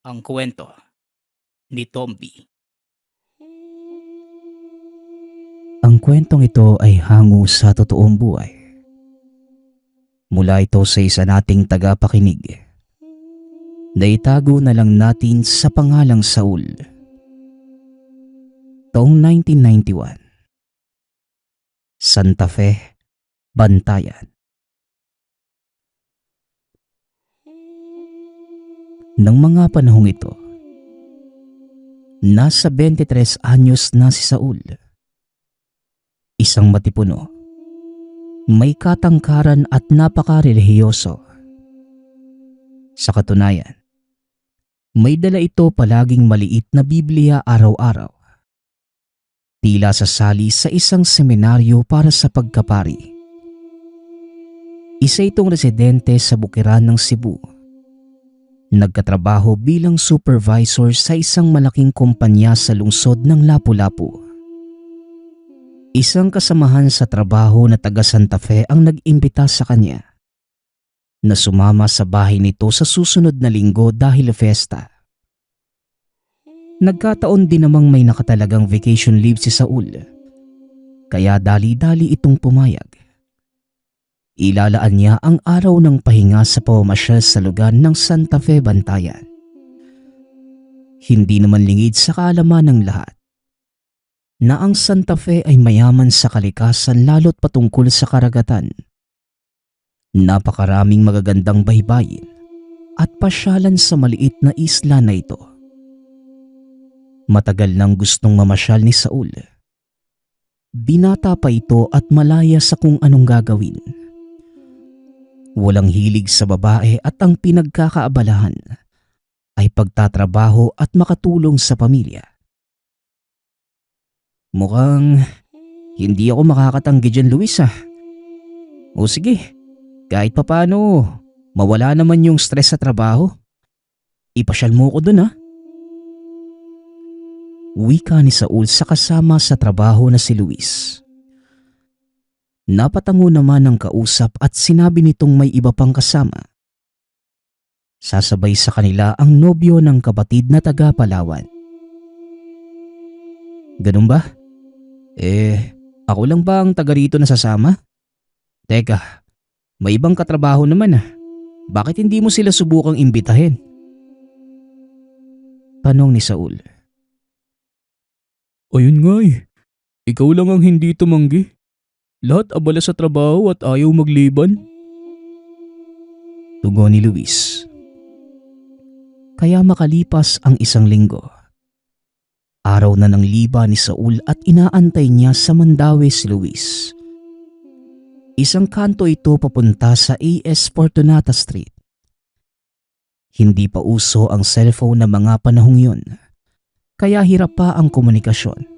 Ang kwento ni Tomby. Ang kwentong ito ay hango sa totoong buhay. Mula ito sa isa nating tagapakinig na itago na lang natin sa pangalang Saul. Taong 1991. Santa Fe, Bantayan. Nang mga panahong ito, nasa 23 anyos na si Saul. Isang matipuno, may katangkaran at napakarelihiyoso. Sa katunayan, may dala ito palaging maliit na Biblia araw-araw. Tila sasali sa isang seminaryo para sa pagkapari. Isa itong residente sa Bukiran ng Cebu. Nagkatrabaho bilang supervisor sa isang malaking kumpanya sa lungsod ng Lapu-Lapu. Isang kasamahan sa trabaho na taga Santa Fe ang nag-imbita sa kanya na sumama sa bahay nito sa susunod na linggo dahil fiesta. Nagkataon din namang may nakatalagang vacation leave si Saul, kaya dali-dali itong pumayag. Ilalaan niya ang araw ng pahinga sa pamamasyal sa lugar ng Santa Fe, Bantayan. Hindi naman lingid sa kaalaman ng lahat na ang Santa Fe ay mayaman sa kalikasan lalo't patungkol sa karagatan. Napakaraming magagandang baybayin at pasyalan sa maliit na isla na ito. Matagal nang gustong mamasyal ni Saul. Binata pa ito at malaya sa kung anong gagawin. Walang hilig sa babae at ang pinagkakaabalahan ay pagtatrabaho at makatulong sa pamilya. Mukhang hindi ako makakatanggi dyan, Luis ah. O sige, kahit papano mawala naman yung stress sa trabaho. Ipasyal mo ko dun ah. Wika ni Saul sa kasama sa trabaho na si Luis. Napatango naman ang kausap at sinabi nitong may iba pang kasama. Sasabay sa kanila ang nobyo ng kapatid na taga Palawan. Ganun ba? Ako lang ba ang taga rito na sasama? Teka, may ibang katrabaho naman ah. Bakit hindi mo sila subukang imbitahin? Tanong ni Saul. Ayun nga eh. Ikaw lang ang hindi tumanggi. Lahat abala sa trabaho at ayaw magliban. Tugon ni Luis. Kaya makalipas ang isang linggo. Araw na ng liba ni Saul at inaantay niya sa Mandaue si Luis. Isang kanto ito papunta sa AS Fortunata Street. Hindi pa uso ang cellphone na mga panahong yun. Kaya hirap pa ang komunikasyon.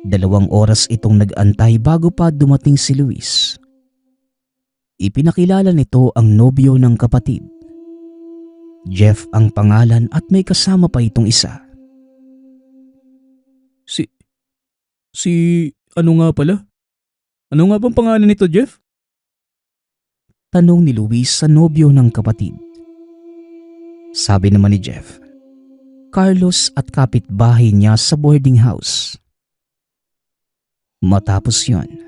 2 oras itong nag-antay bago pa dumating si Luis. Ipinakilala nito ang nobyo ng kapatid. Jeff ang pangalan at may kasama pa itong isa. Ano nga pala? Ano nga bang pangalan nito, Jeff? Tanong ni Luis sa nobyo ng kapatid. Sabi naman ni Jeff, Carlos at kapitbahay niya sa boarding house. Matapos yon,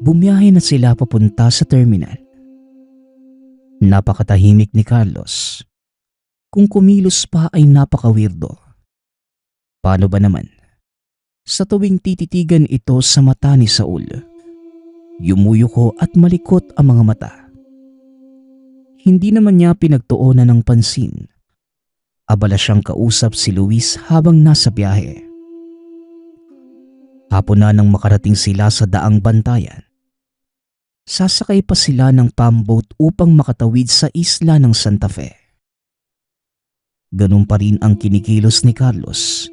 bumiyahe na sila papunta sa terminal. Napakatahimik ni Carlos. Kung kumilos pa ay napaka-weirdo. Paano ba naman? Sa tuwing tititigan ito sa mata ni Saul, yumuyuko at malikot ang mga mata. Hindi naman niya pinagtuunan ng pansin. Abala siyang kausap si Luis habang nasa biyahe. Hapon na nang makarating sila sa daang Bantayan. Sasakay pa sila ng pamboat upang makatawid sa isla ng Santa Fe. Ganun pa rin ang kinikilos ni Carlos.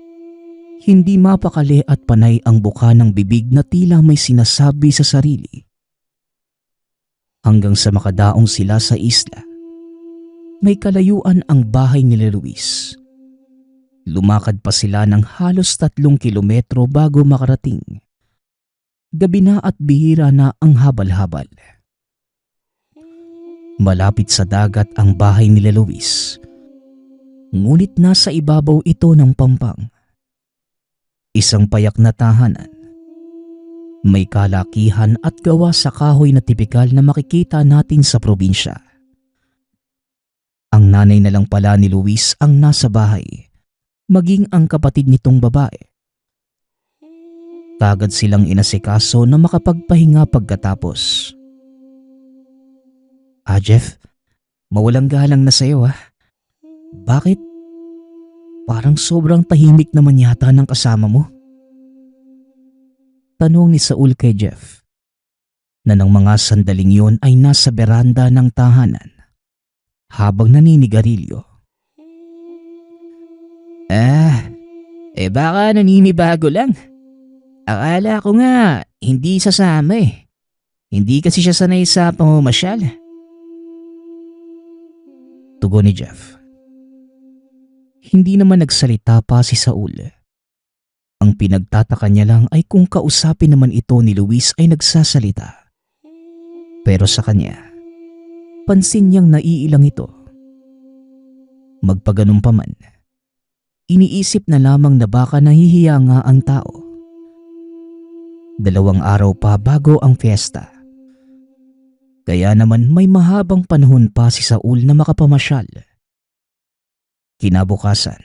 Hindi mapakali at panay ang buka ng bibig na tila may sinasabi sa sarili. Hanggang sa makadaong sila sa isla. May kalayuan ang bahay ni Luis. Lumakad pa sila ng halos 3 kilometro bago makarating. Gabi na at bihira na ang habal-habal. Malapit sa dagat ang bahay ni Luis. ngunit nasa ibabaw ito ng pampang. Isang payak na tahanan. May kalakihan at gawa sa kahoy na tipikal na makikita natin sa probinsya. Ang nanay na lang pala ni Luis ang nasa bahay, maging ang kapatid nitong babae. Kagad silang inasikaso na makapagpahinga pagkatapos. Jeff, mawalang galang na sa'yo Bakit? Parang sobrang tahimik naman yata ng kasama mo. Tanong ni Saul kay Jeff, na ng mga sandaling yun ay nasa beranda ng tahanan habang naninigarilyo. Baka naninibago lang. Akala ko nga hindi sasama Hindi kasi siya sanay sa pamamasyal. Tugon ni Jeff. Hindi naman nagsalita pa si Saul. Ang pinagtataka niya lang ay kung kausapin naman ito ni Luis ay nagsasalita. Pero sa kanya, pansin niyang naiilang ito. Magpaganon pa man, iniisip na lamang na baka nahihiya nga ang tao. 2 araw pa bago ang fiesta. Kaya naman may mahabang panahon pa si Saul na makapamasyal. Kinabukasan,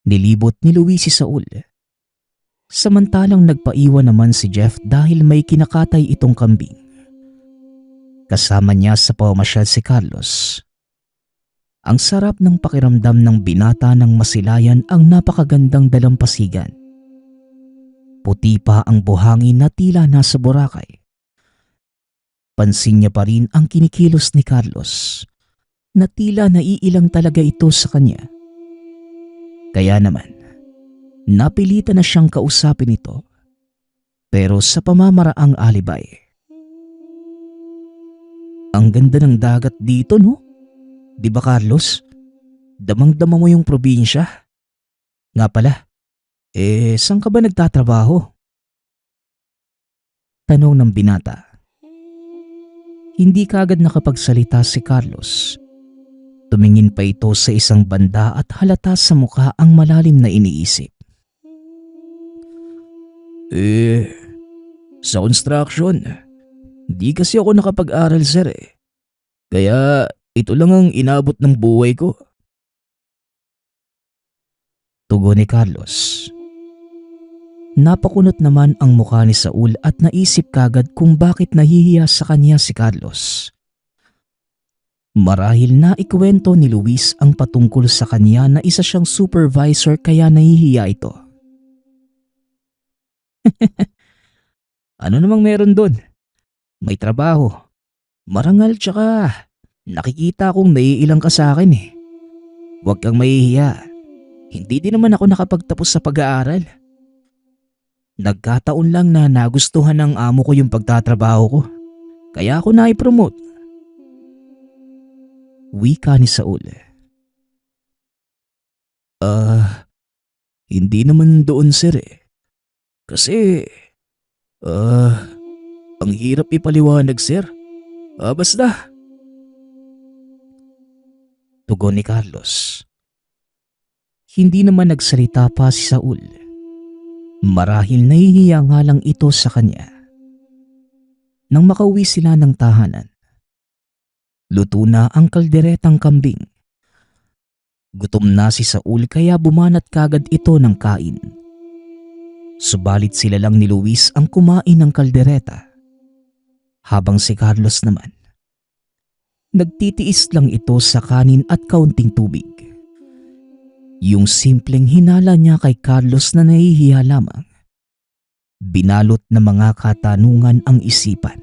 nilibot ni Luis si Saul. Samantalang nagpaiwan naman si Jeff dahil may kinakatay itong kambing. Kasama niya sa pamamasyal si Carlos. Ang sarap ng pakiramdam ng binata ng masilayan ang napakagandang dalampasigan. Puti pa ang buhangin na tila nasa Boracay. Pansin niya pa rin ang kinikilos ni Carlos na tila naiilang talaga ito sa kanya. Kaya naman, napilitan na siyang kausapin ito, pero sa pamamaraang alibay. Ang ganda ng dagat dito, no? Di ba, Carlos? Damang-dama mo yung probinsya. Nga pala, saan ka ba nagtatrabaho? Tanong ng binata. Hindi kaagad nakapagsalita si Carlos. Tumingin pa ito sa isang banda at halata sa mukha ang malalim na iniisip. Sa construction, di kasi ako nakapag-aral, sir Kaya ito lang ang inabot ng buhay ko. Tugon ni Carlos. Napakunot naman ang mukha ni Saul at naisip kagad kung bakit nahihiya sa kanya si Carlos. Marahil na ikwento ni Luis ang patungkol sa kanya na isa siyang supervisor kaya nahihiya ito. Ano namang meron doon? May trabaho. Marangal tsaka nakikita kong naiilang ka sa akin Huwag kang mahihiya. Hindi din naman ako nakapagtapos sa pag-aaral. Nagkataon lang na nagustuhan ng amo ko yung pagtatrabaho ko. Kaya ako na-promote. Wika ni Saul. Hindi naman doon, sir Kasi, ang hirap ipaliwanag, sir. Basta. Tugon ni Carlos. Hindi naman nagsalita pa si Saul. Marahil nahihiya nga lang ito sa kanya. Nang makauwi sila ng tahanan, luto na ang kalderetang kambing. Gutom na si Saul kaya bumanat kagad ito ng kain. Subalit sila lang ni Luis ang kumain ng kaldereta. Habang si Carlos naman, nagtitiis lang ito sa kanin at kaunting tubig. Yung simpleng hinala niya kay Carlos na nahihiya lamang. Binalot na mga katanungan ang isipan.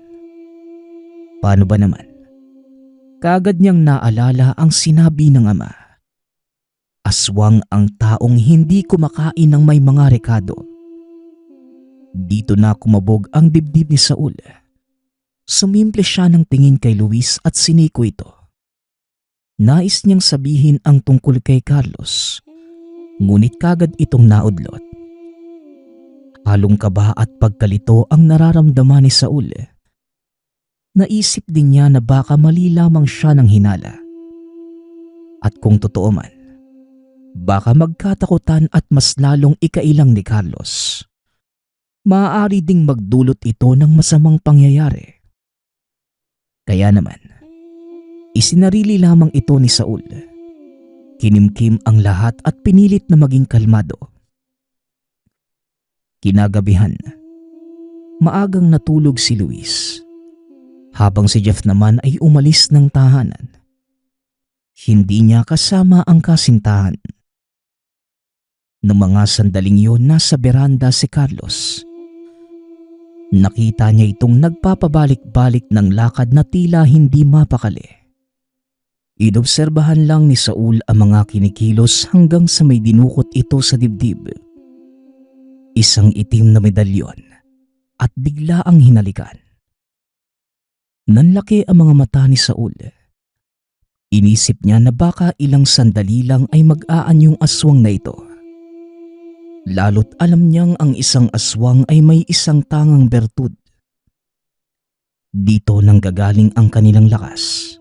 Paano ba naman? Kagad niyang naalala ang sinabi ng ama. Aswang ang taong hindi kumakain ng may mga rekado. Dito na kumabog ang dibdib ni Saul. Sumimple siya ng tingin kay Luis at siniko ito. Nais niyang sabihin ang tungkol kay Carlos, ngunit kagad itong naudlot. Halong kaba at pagkalito ang nararamdaman ni Saul. Naisip din niya na baka mali lamang siya ng hinala. At kung totoo man, Baka magkatakutan at mas lalong ikailang ni Carlos. Maaari ding magdulot ito ng masamang pangyayari. Kaya naman, isinarili lamang ito ni Saul. Kinimkim ang lahat at pinilit na maging kalmado. Kinagabihan, maagang natulog si Luis, habang si Jeff naman ay umalis ng tahanan. Hindi niya kasama ang kasintahan. Noong mga sandaling yun, nasa beranda si Carlos. Nakita niya itong nagpapabalik-balik ng lakad na tila hindi mapakali. Inobserbahan lang ni Saul ang mga kinikilos hanggang sa may dinukot ito sa dibdib. Isang itim na medalyon at bigla ang hinalikan. Nanlaki ang mga mata ni Saul. Inisip niya na baka ilang sandali lang ay mag-aan yung aswang na ito. Lalo't alam niyang ang isang aswang ay may isang tangang bertud. Dito nanggagaling ang kanilang lakas.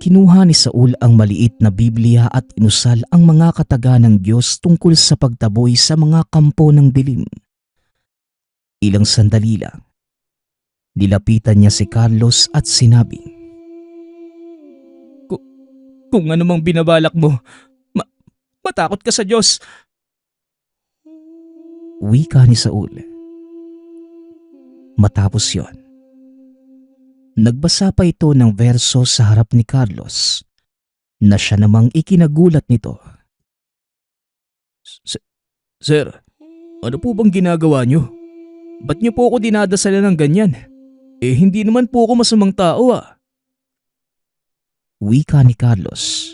Kinuha ni Saul ang maliit na Biblia at inusal ang mga kataga ng Diyos tungkol sa pagtaboy sa mga kampo ng dilim. Ilang sandali lang, nilapitan niya si Carlos at sinabing, Kung ano mang binabalak mo, matakot ka sa Diyos. wika ni Saul. Matapos yon, nagbasa pa ito ng verso sa harap ni Carlos na siya namang ikinagulat nito. Sir, ano po bang ginagawa niyo? Ba't niyo po ako dinadasalan ng ganyan? Hindi naman po ako masamang tao Wika ni Carlos.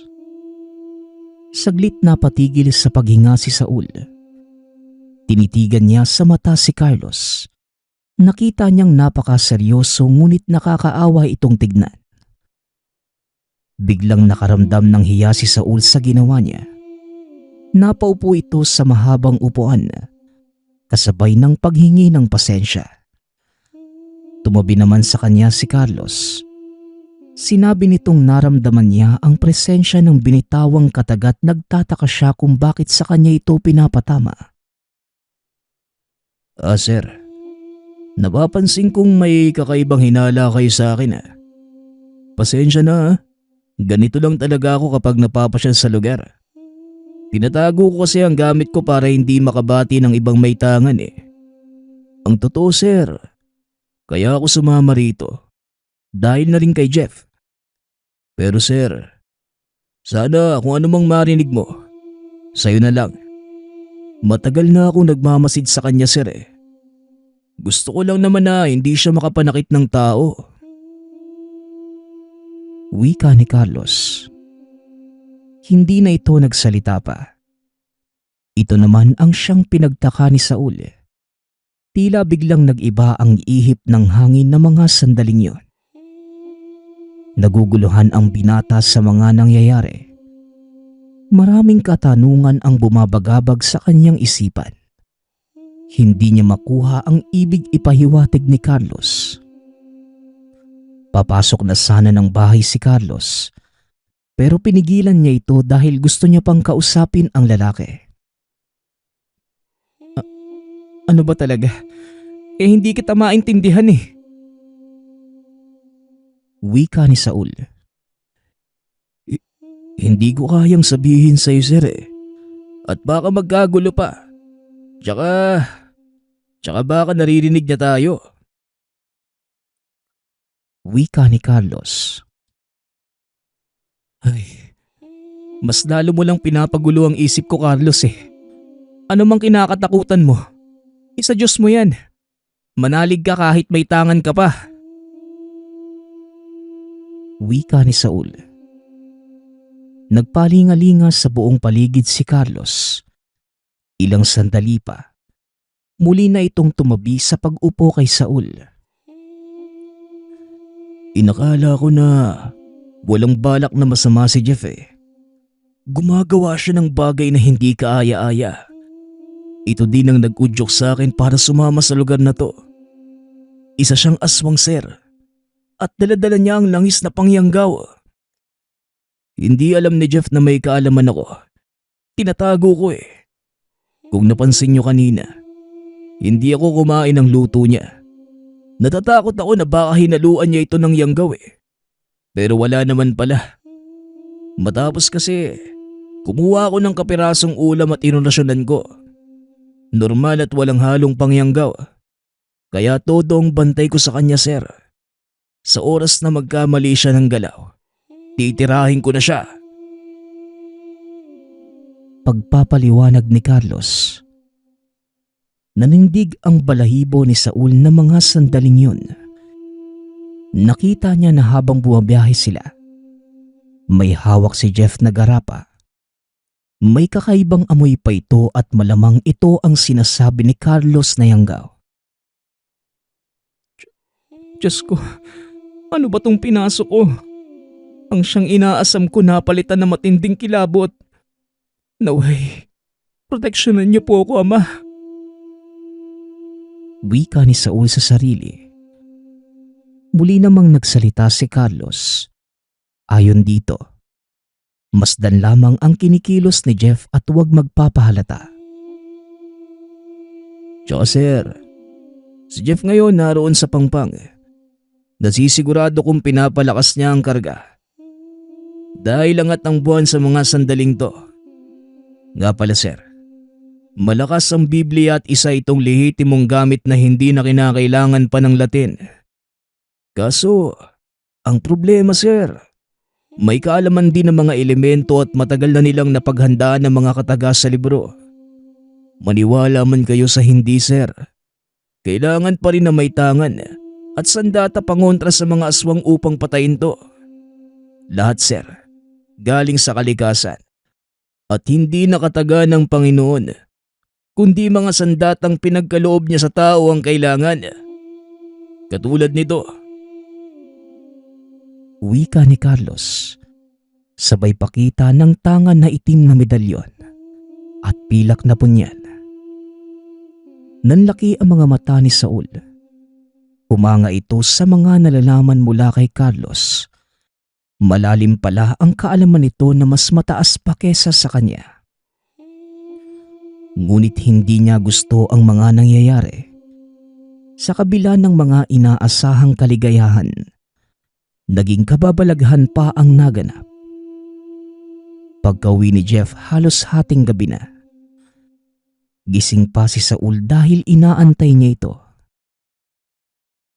Saglit na patigil sa paghinga si Saul. Tinitigan niya sa mata si Carlos. Nakita niyang napakaseryoso ngunit nakakaawa itong tignan. Biglang nakaramdam ng hiya si Saul sa ginawa niya. Napaupo ito sa mahabang upuan, kasabay ng paghingi ng pasensya. Tumabi naman sa kanya si Carlos. Sinabi nitong naramdaman niya ang presensya ng binitawang katagat, nagtataka siya kung bakit sa kanya ito pinapatama. Sir, napapansin kong may kakaibang hinala kayo sa akin Pasensya na Ganito lang talaga ako kapag napapasyal sa lugar. Tinatago ko kasi ang gamit ko para hindi makabati ng ibang may tangan Ang totoo sir, kaya ako sumama rito. Dahil na rin kay Jeff. Pero sir, sana kung ano mang marinig mo, sa'yo na lang. Matagal na akong nagmamasid sa kanya sir Gusto ko lang naman na hindi siya makapanakit ng tao. Wika ni Carlos. Hindi na ito nagsalita pa. Ito naman ang siyang pinagtaka ni Saul. Tila biglang nag-iba ang ihip ng hangin na mga sandaling yon. Naguguluhan ang binata sa mga nangyayari. Maraming katanungan ang bumabagabag sa kanyang isipan. Hindi niya makuha ang ibig ipahiwatig ni Carlos. Papasok na sana ng bahay si Carlos, pero pinigilan niya ito dahil gusto niya pang kausapin ang lalaki. Ano ba talaga? Hindi kita maintindihan Wika ni Saul. Hindi ko kayang sabihin sa'yo sir At baka magkagulo pa. Tsaka baka naririnig niya tayo. Wika ni Carlos. Ay, mas lalo mo lang pinapagulo ang isip ko Carlos Ano mang kinakatakutan mo? Isa Diyos mo yan. Manalig ka kahit may tangan ka pa. Wika ni Saul. Nagpalingalinga sa buong paligid si Carlos. Ilang sandali pa, muli na itong tumabi sa pag-upo kay Saul. Inakala ko na walang balak na masama si Jeff Gumagawa siya ng bagay na hindi kaaya-aya. Ito din ang nag-udyok sa akin para sumama sa lugar na to. Isa siyang aswang sir. At daladala niya ang langis na pangyanggaw. Hindi alam ni Jeff na may kaalaman ako. Tinatago ko eh. Kung napansin nyo kanina, hindi ako kumain ng luto niya. Natatakot ako na baka hinaluan niya ito ng yanggaw eh. Pero wala naman pala. Matapos kasi, kumuha ako ng kapirasong ulam at inunasyonan ko. Normal at walang halong pangyanggaw. Kaya todo ang bantay ko sa kanya, sir. Sa oras na magkamali siya ng galaw, titirahin ko na siya. Pagpapaliwanag ni Carlos. Nanindig ang balahibo ni Saul na mga sandaling yun. Nakita niya na habang bumabiyahe sila, may hawak si Jeff na garapa. May kakaibang amoy pa ito at malamang ito ang sinasabi ni Carlos na yanggaw. Diyos ko, ano ba tong pinasok ko? Ang siyang inaasam ko napalitan na matinding kilabot. Naway, proteksyonan niyo po ako, Ama. Wika ni Saul sa sarili. Muli namang nagsalita si Carlos. Ayon dito, masdan lamang ang kinikilos ni Jeff at huwag magpapahalata. Tsaka sir, si Jeff ngayon naroon sa Pangpang. Nasisigurado kong pinapalakas niya ang karga. Dahil angat ang buwan sa mga sandaling to. Nga pala sir, malakas ang Biblia at isa itong lehitimong gamit na hindi na kinakailangan pa ng Latin. Kaso, ang problema sir, may kaalaman din ng mga elemento at matagal na nilang napaghandaan ng mga kataga sa libro. Maniwala man kayo sa hindi sir, kailangan pa rin na may tangan at sandata pangontra sa mga aswang upang patayin to. Lahat sir, galing sa kalikasan at hindi nakataga ng Panginoon, kundi mga sandatang pinagkaloob niya sa tao ang kailangan. Katulad nito. Wika ni Carlos, sabay pakita ng tangan na itim na medalyon at pilak na punyan. Nanlaki ang mga mata ni Saul. Umanga ito sa mga nalalaman mula kay Carlos. Malalim pala ang kaalaman nito na mas mataas pa kesa sa kanya. Ngunit hindi niya gusto ang mga nangyayari. Sa kabila ng mga inaasahang kaligayahan, naging kababalaghan pa ang naganap. Pagka-uwi ni Jeff halos hating gabi na. Gising pa si Saul dahil inaantay niya ito.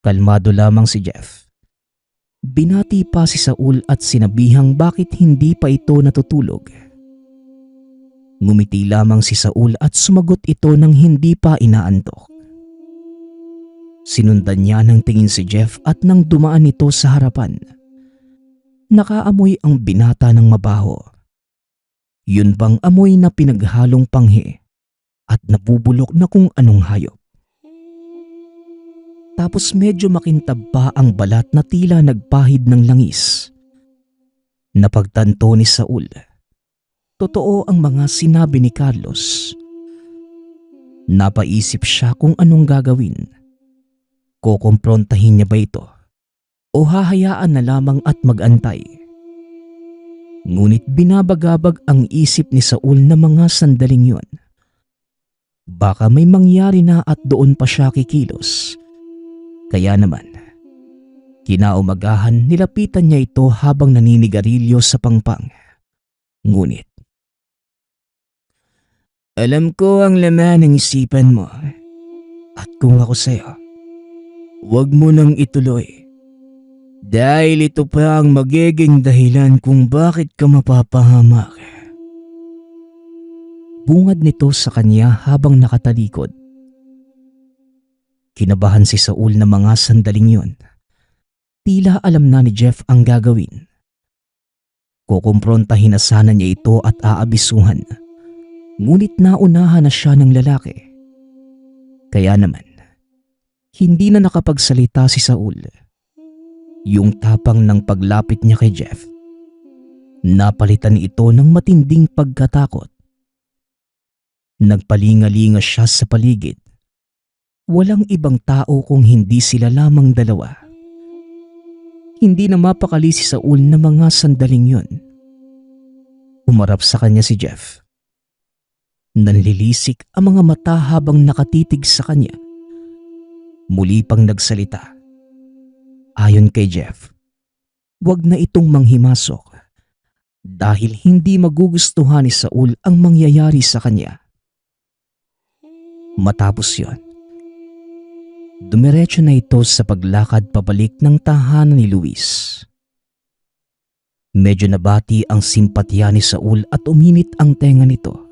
Kalmado lamang si Jeff. Binati pa si Saul at sinabihang bakit hindi pa ito natutulog. Ngumiti lamang si Saul at sumagot ito ng hindi pa inaantok. Sinundan niya ng tingin si Jeff at nang dumaan ito sa harapan, nakaamoy ang binata ng mabaho. Yun bang amoy na pinaghalong panghi at nabubulok na kung anong hayop. Tapos medyo makintab pa ang balat na tila nagpahid ng langis. Napagtanto ni Saul, totoo ang mga sinabi ni Carlos. Napaisip siya kung anong gagawin. Kukumprontahin niya ba ito o hahayaan na lamang at magantay? Ngunit binabagabag ang isip ni Saul na mga sandaling yun. Baka may mangyari na at doon pa siya kikilos. Kaya naman, kinaumagahan nilapitan niya ito habang naninigarilyo sa pangpang. Ngunit, alam ko ang laman ng isipan mo. At kung ako sa'yo, huwag mo nang ituloy. Dahil ito pa ang magiging dahilan kung bakit ka mapapahamak. Bungad nito sa kanya habang nakatalikod. Kinabahan si Saul na mga sandaling yun. Tila alam na ni Jeff ang gagawin. Kukumprontahin na sana niya ito at aabisuhan. Ngunit naunahan na siya ng lalaki. Kaya naman, hindi na nakapagsalita si Saul. Yung tapang ng paglapit niya kay Jeff, napalitan ito ng matinding pagkatakot. Nagpalingalinga siya sa paligid. Walang ibang tao kung hindi sila lamang dalawa. Hindi na mapakali si Saul na mga sandaling yun. Umarap sa kanya si Jeff. Nanlilisik ang mga mata habang nakatitig sa kanya. Muli pang nagsalita. Ayon kay Jeff, wag na itong manghimasok dahil hindi magugustuhan ni Saul ang mangyayari sa kanya. Matapos yon, dumiretso na ito sa paglakad pabalik ng tahanan ni Luis. Medyo nabati ang simpatya ni Saul at uminit ang tenga nito.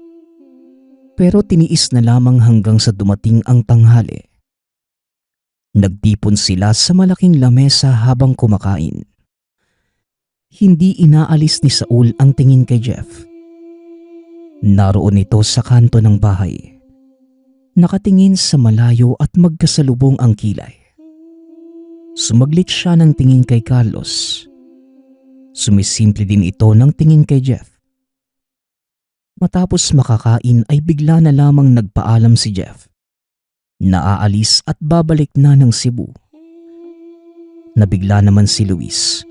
Pero tiniis na lamang hanggang sa dumating ang tanghali. Nagtipon sila sa malaking lamesa habang kumakain. Hindi inaalis ni Saul ang tingin kay Jeff. Naroon ito sa kanto ng bahay. Nakatingin sa malayo at magkasalubong ang kilay. Sumaglit siya ng tingin kay Carlos. Sumisimple din ito ng tingin kay Jeff. Matapos makakain ay bigla na lamang nagpaalam si Jeff. Naaalis at babalik na ng Cebu. Nabigla naman si Luis.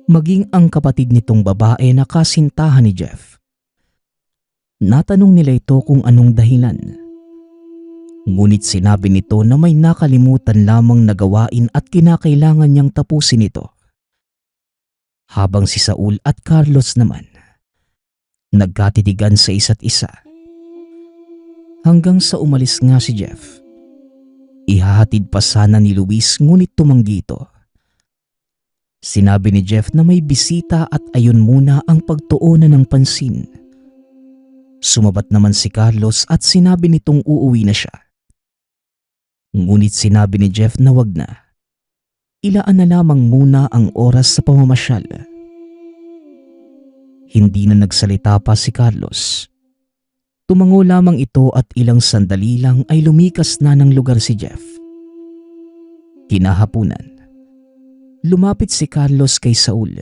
Maging ang kapatid nitong babae na kasintahan ni Jeff. Natanong nila ito kung anong dahilan. Ngunit sinabi nito na may nakalimutan lamang na gawain at kinakailangan niyang tapusin ito. Habang si Saul at Carlos naman, nagkatitigan sa isa't isa. Hanggang sa umalis nga si Jeff. Ihahatid pa sana ni Luis ngunit tumanggi ito. Sinabi ni Jeff na may bisita at ayon muna ang pagtuunan ng pansin. Sumabat naman si Carlos at sinabi nitong uuwi na siya. Ngunit sinabi ni Jeff na wag na. Ilaan na lamang muna ang oras sa pamamasyal. Hindi na nagsalita pa si Carlos. Tumango lamang ito at ilang sandali lang ay lumikas na ng lugar si Jeff. Kinahapunan. Lumapit si Carlos kay Saul.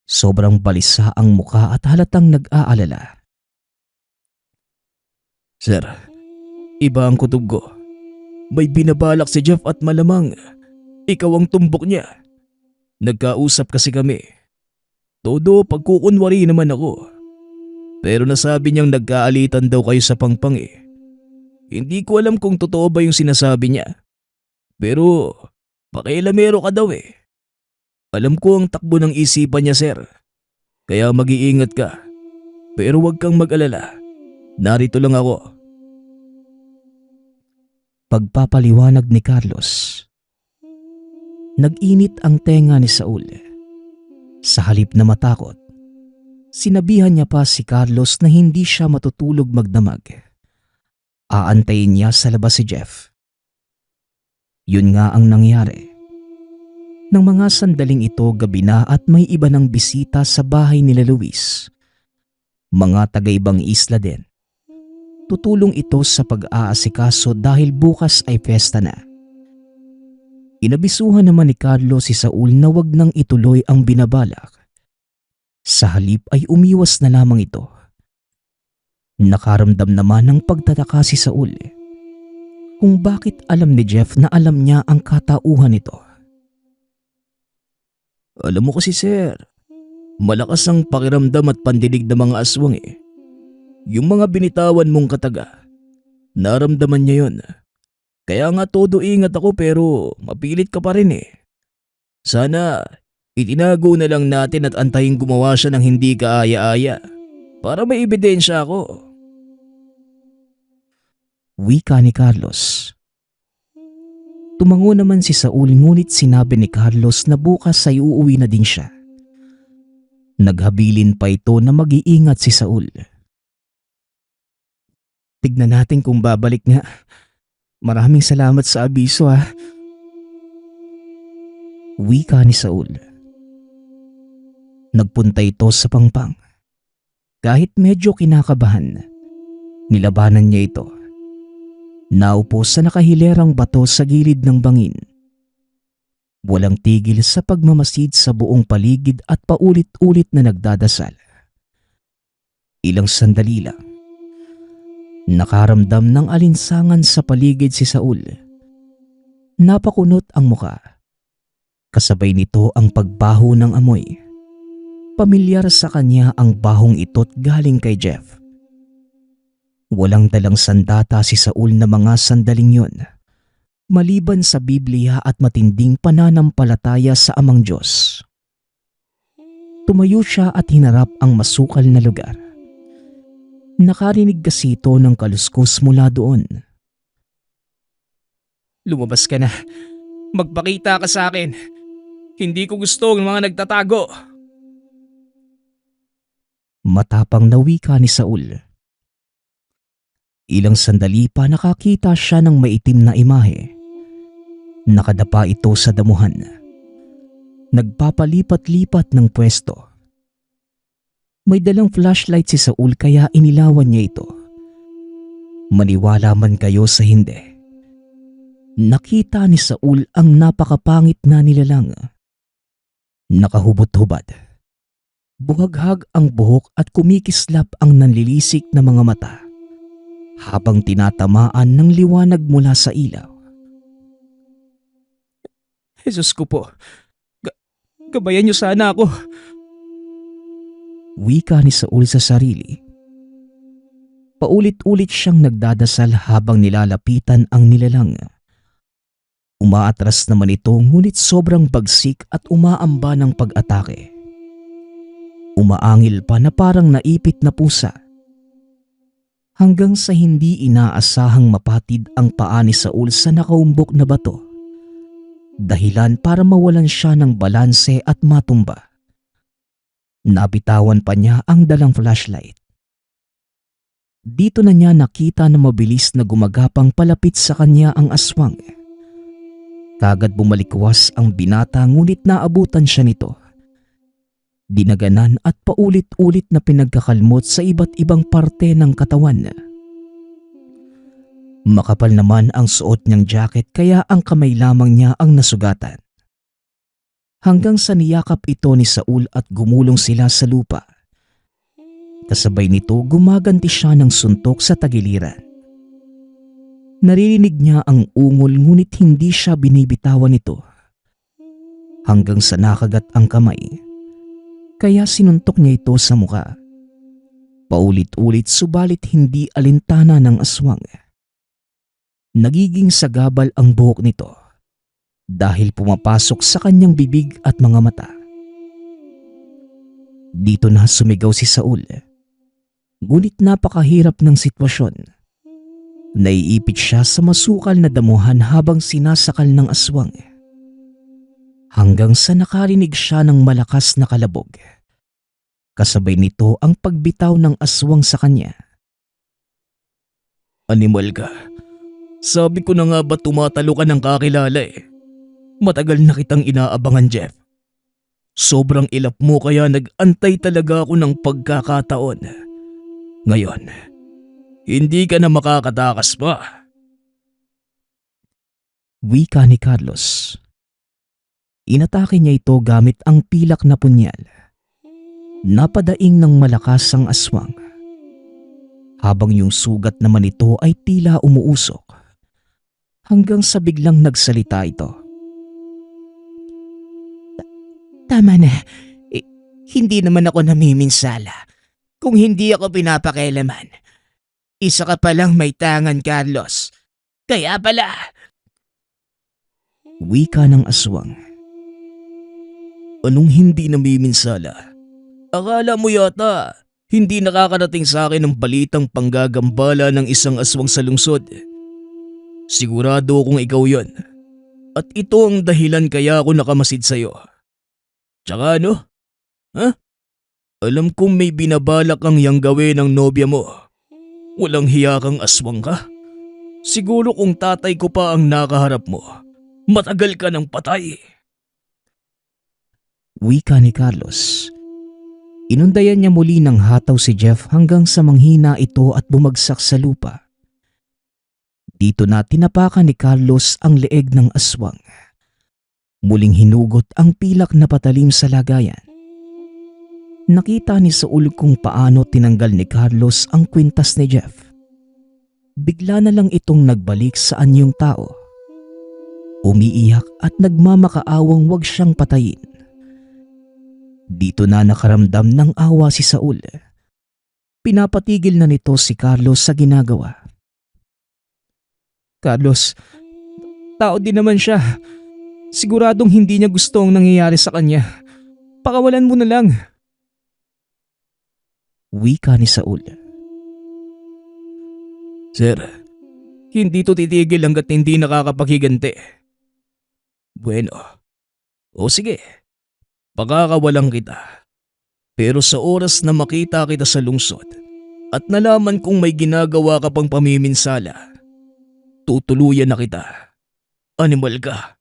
Sobrang balisa ang muka at halatang nag-aalala. Sir, iba ang kutob ko. May binabalak si Jeff at malamang ikaw ang tumbok niya. Nagkausap kasi kami. Todo pagkukunwari naman ako. Pero nasabi niyang nagkaalitan daw kayo sa pangpang eh. Hindi ko alam kung totoo ba yung sinasabi niya. Pero pakialamero ka daw eh. Alam ko ang takbo ng isipan niya, sir. Kaya mag-iingat ka. Pero huwag kang mag-alala. Narito lang ako. Pagpapaliwanag ni Carlos. Nag-init ang tenga ni Saul. Sa halip na matakot, sinabihan niya pa si Carlos na hindi siya matutulog magdamag. Aantayin niya sa labas si Jeff. Yun nga ang nangyari. Nang mga sandaling ito gabi na at may iba ng bisita sa bahay nila Luis. Mga taga-ibang isla din. Tutulong ito sa pag-aasikaso dahil bukas ay pesta na. Inabisuhan naman ni Carlos si Saul na wag nang ituloy ang binabalak. Sa halip ay umiwas na lamang ito. Nakaramdam naman ng pagtataka si Saul kung bakit alam ni Jeff na alam niya ang katauhan nito. Alam mo kasi sir, malakas ang pakiramdam at pandinig ng mga aswang eh. Yung mga binitawan mong kataga, naramdaman niya yun. Kaya nga todo ingat ako pero mapilit ka pa rin eh. Sana itinago na lang natin at antayin gumawa siya ng hindi kaaya-aya para may ebidensya ako. Wika ni Carlos. Tumango naman si Saul ngunit sinabi ni Carlos na bukas ay uuwi na din siya. Naghabilin pa ito na mag-iingat si Saul. Tignan natin kung babalik nga. Maraming salamat sa abiso ha. Wika ni Saul. Nagpunta ito sa pangpang. Kahit medyo kinakabahan, nilabanan niya ito. Naupo sa nakahilerang bato sa gilid ng bangin. Walang tigil sa pagmamasid sa buong paligid at paulit-ulit na nagdadasal. Ilang sandali lang. Nakaramdam ng alinsangan sa paligid si Saul. Napakunot ang muka. Kasabay nito ang pagbaho ng amoy. Pamilyar sa kanya ang bahong ito't galing kay Jeff. Walang dalang sandata si Saul na mga sandaling yun, maliban sa Biblia at matinding pananampalataya sa Amang Diyos. Tumayo siya at hinarap ang masukal na lugar. Nakarinig kasi ito ng kaluskos mula doon. Lumabas ka na. Magpakita ka sa akin. Hindi ko gusto ang mga nagtatago. Matapang na wika ni Saul. Ilang sandali pa nakakita siya ng maitim na imahe. Nakadapa ito sa damuhan. Nagpapalipat-lipat ng pwesto. May dalang flashlight si Saul kaya inilawan niya ito. Maniwala man kayo sa hindi. Nakita ni Saul ang napakapangit na nilalang. Nakahubot-hubad. Buhaghag ang buhok at kumikislap ang nanlilisik na mga mata habang tinatamaan ng liwanag mula sa ilaw. Jesus ko po. Gabayan niyo sana ako. Wika ni Saul sa sarili. Paulit-ulit siyang nagdadasal habang nilalapitan ang nilalang. Umaatras naman ito ngunit sobrang bagsik at umaamba ng pag-atake. Umaangil pa na parang naipit na pusa. Hanggang sa hindi inaasahang mapatid ang paa ni Saul sa nakaumbok na bato. Dahilan para mawalan siya ng balanse at matumba. Nabitawan pa niya ang dalang flashlight. Dito na niya nakita na mabilis na gumagapang palapit sa kanya ang aswang. Kagad bumalikwas ang binata ngunit naabutan siya nito. Dinaganan at paulit-ulit na pinagkakalmot sa iba't ibang parte ng katawan. Makapal naman ang suot niyang jacket kaya ang kamay lamang niya ang nasugatan. Hanggang sa niyakap ito ni Saul at gumulong sila sa lupa. Kasabay nito gumaganti siya ng suntok sa tagiliran. Naririnig niya ang ungol ngunit hindi siya binibitawan nito. Hanggang sa nakagat ang kamay. Kaya sinuntok niya ito sa muka. Paulit-ulit subalit hindi alintana ng aswang. Nagiging sagabal ang buhok nito dahil pumapasok sa kanyang bibig at mga mata. Dito na sumigaw si Saul. Ngunit napakahirap ng sitwasyon. Naiipit siya sa masukal na damuhan habang sinasakal ng aswang. Hanggang sa nakarinig siya ng malakas na kalabog. Kasabay nito ang pagbitaw ng aswang sa kanya. Animal ka. Sabi ko na nga ba tumatalo ka ng kakilala eh. Matagal na kitang inaabangan, Jeff. Sobrang ilap mo kaya nag-antay talaga ako ng pagkakataon. Ngayon, hindi ka na makakatakas pa. Wika ni Carlos. Inatake niya ito gamit ang pilak na punyal. Napadaing ng malakas ang aswang. Habang yung sugat naman ito ay tila umuusok. Hanggang sa biglang nagsalita ito. Tama na. Hindi naman ako namiminsala. Kung hindi ako pinapakailaman. Isa ka palang may tangan, Carlos. Kaya pala. Wika ng aswang. Anong hindi namiminsala? Akala mo yata hindi nakakarating sa akin ang balitang panggagambala ng isang aswang sa lungsod. Sigurado akong ikaw yon. At ito ang dahilan kaya ako nakamasid sa'yo. Tsaka ano? Ha? Alam kong may binabalak kang yang gawin ng nobya mo. Walang hiya kang aswang ka. Siguro kung tatay ko pa ang nakaharap mo, matagal ka ng patay. Wika ni Carlos. Inundayan niya muli ng hataw si Jeff hanggang sa manghina ito at bumagsak sa lupa. Dito na tinapakan ni Carlos ang leeg ng aswang. Muling hinugot ang pilak na patalim sa lagayan. Nakita ni Saul kung paano tinanggal ni Carlos ang kwintas ni Jeff. Bigla na lang itong nagbalik sa anyong tao. Umiiyak at nagmamakaawang wag siyang patayin. Dito na nakaramdam ng awa si Saul. pinapatigil na nito si Carlos sa ginagawa. Carlos, tao din naman siya. Siguradong hindi niya gusto ang nangyayari sa kanya. Pakawalan mo na lang. Wika ni Saul. Sir, hindi to titigil hanggat hindi nakakapaghiganti. Bueno, o sige, pakakawalan kita. Pero sa oras na makita kita sa lungsod at nalaman kong may ginagawa ka pang pamiminsala, tutuluyan na kita. Animal ka.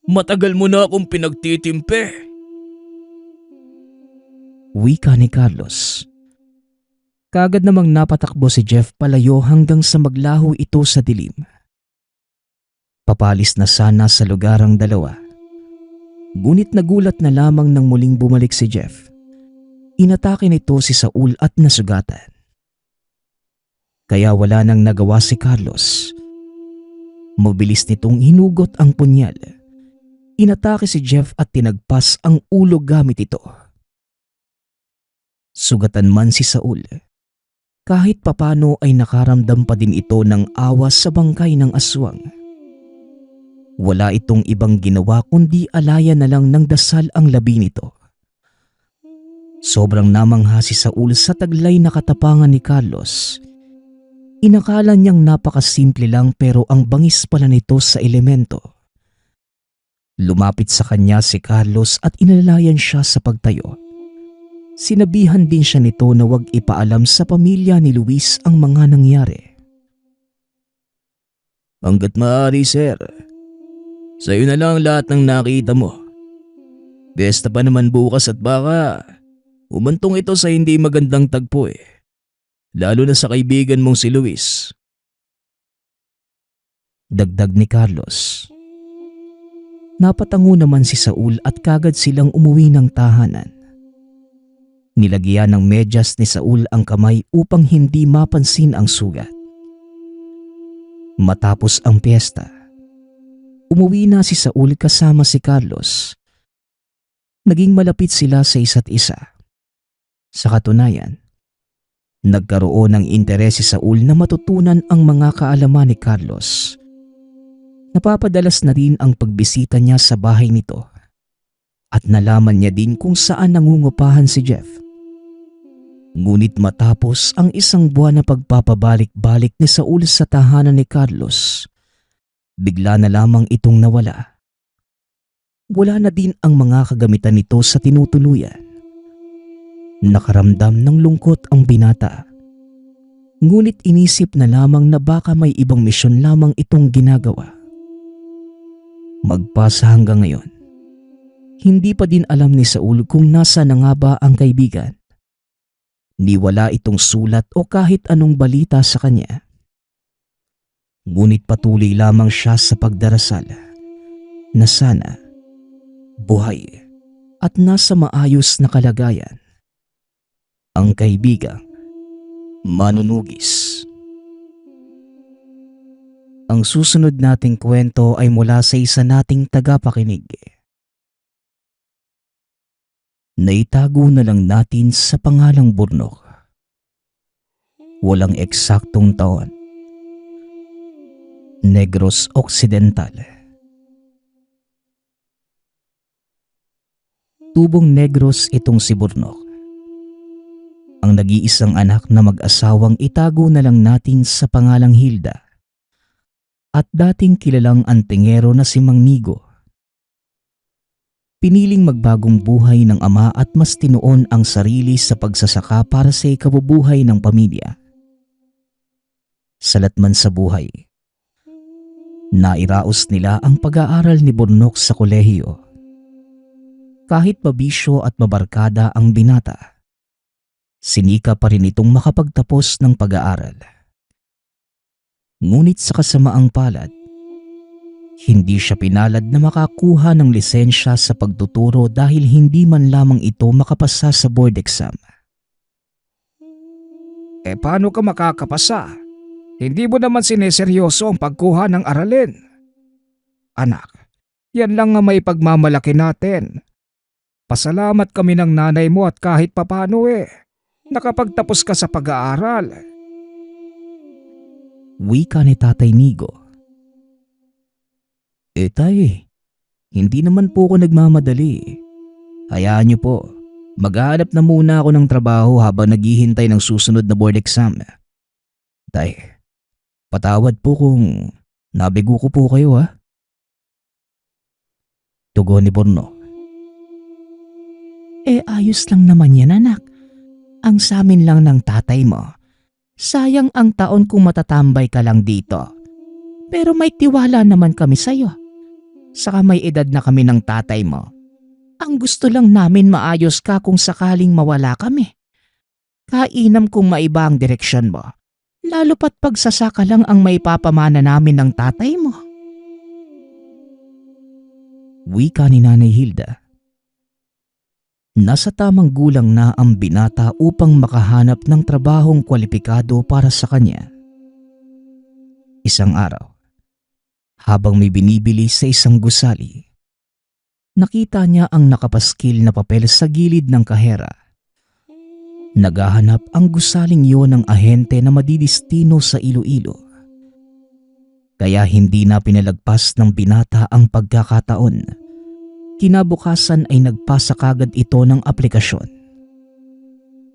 Matagal mo na akong pinagtitimpe. Wika ni Carlos. Kagad namang napatakbo si Jeff palayo hanggang sa maglaho ito sa dilim. Papalis na sana sa lugar ang dalawa. Ngunit nagulat na lamang nang muling bumalik si Jeff. Inatake nito si Saul at nasugatan. Kaya wala nang nagawa si Carlos. Mabilis nitong hinugot ang punyal. Inatake si Jeff at tinagpas ang ulo gamit ito. Sugatan man si Saul, kahit papano ay nakaramdam pa din ito ng awa sa bangkay ng aswang. Wala itong ibang ginawa kundi alaya na lang ng dasal ang labi nito. Sobrang namangha si Saul sa taglay na katapangan ni Carlos. Inakala niyang napakasimple lang pero ang bangis pala nito sa elemento. Lumapit sa kanya si Carlos at inalalayan siya sa pagtayo. Sinabihan din siya nito na huwag ipaalam sa pamilya ni Luis ang mga nangyari. Hanggat maaari, sir. Sa'yo na lang lahat ng nakita mo. Besta pa naman bukas at baka umantong ito sa hindi magandang tagpo eh. Lalo na sa kaibigan mong si Luis. Dagdag ni Carlos. Napatango naman si Saul at kagad silang umuwi ng tahanan. Nilagyan ng medyas ni Saul ang kamay upang hindi mapansin ang sugat. Matapos ang piyesta, umuwi na si Saul kasama si Carlos. Naging malapit sila sa isa't isa. Sa katunayan, nagkaroon ng interes si Saul na matutunan ang mga kaalaman ni Carlos. Napapadalas na rin ang pagbisita niya sa bahay nito at nalaman niya din kung saan nangungupahan si Jeff. Ngunit matapos ang isang buwan na pagpapabalik-balik ni Saul sa tahanan ni Carlos, bigla na lamang itong nawala. Wala na din ang mga kagamitan nito sa tinutuluyan. Nakaramdam ng lungkot ang binata. Ngunit inisip na lamang na baka may ibang misyon lamang itong ginagawa. Magpasa hanggang ngayon, hindi pa din alam ni Saul kung nasa na nga ba ang kaibigan. Niwala itong sulat o kahit anong balita sa kanya. Ngunit patuloy lamang siya sa pagdarasal na sana buhay at nasa maayos na kalagayan ang kaibigang manunugis. Ang susunod nating kwento ay mula sa isa nating tagapakinig. Naitago na lang natin sa pangalang Burnok. Walang eksaktong taon. Negros Occidental. Tubong Negros itong si Burnok. Ang nag-iisang anak na mag-asawang itago na lang natin sa pangalang Hilda. At dating kilalang antingero na si Mang Nigo. Piniling magbagong buhay ng ama at mas tinuon ang sarili sa pagsasaka para sa ikabubuhay ng pamilya. Salat man sa buhay, nairaos nila ang pag-aaral ni Burnok sa kolehiyo. Kahit mabisyo at mabarkada ang binata, sinika pa rin itong makapagtapos ng pag-aaral. Ngunit sa kasamaang palad, hindi siya pinalad na makakuha ng lisensya sa pagtuturo dahil hindi man lamang ito makapasa sa board exam. Paano ka makakapasa? Hindi mo naman sineseryoso ang pagkuha ng aralin. Anak, yan lang nga may pagmamalaki natin. Pasalamat kami ng nanay mo at kahit papano nakapagtapos ka sa pag-aaral. Wika ni Tatay Nigo. Tay, hindi naman po ako nagmamadali. Hayaan niyo po, maghahanap na muna ako ng trabaho habang naghihintay ng susunod na board exam. Tay, patawad po kung nabigo ko po kayo ha. Tugon ni Borno. Ayos lang naman yan, anak. Ang samin lang ng tatay mo. Sayang ang taon kung matatambay ka lang dito. Pero may tiwala naman kami sa'yo. Saka may edad na kami ng tatay mo. Ang gusto lang namin maayos ka kung sakaling mawala kami. Kainam kung maiba ang direksyon mo. Lalo pat pagsasaka lang ang maipapamana namin ng tatay mo. Wika ni Nanay Hilda. Nasa tamang gulang na ang binata upang makahanap ng trabahong kwalipikado para sa kanya. Isang araw, habang may binibili sa isang gusali, nakita niya ang nakapaskil na papel sa gilid ng kahera. Naghahanap ang gusaling iyon ng ahente na madidistino sa Iloilo. Kaya hindi na pinalagpas ng binata ang pagkakataon. Kinabukasan ay nagpasa kagad ito ng aplikasyon.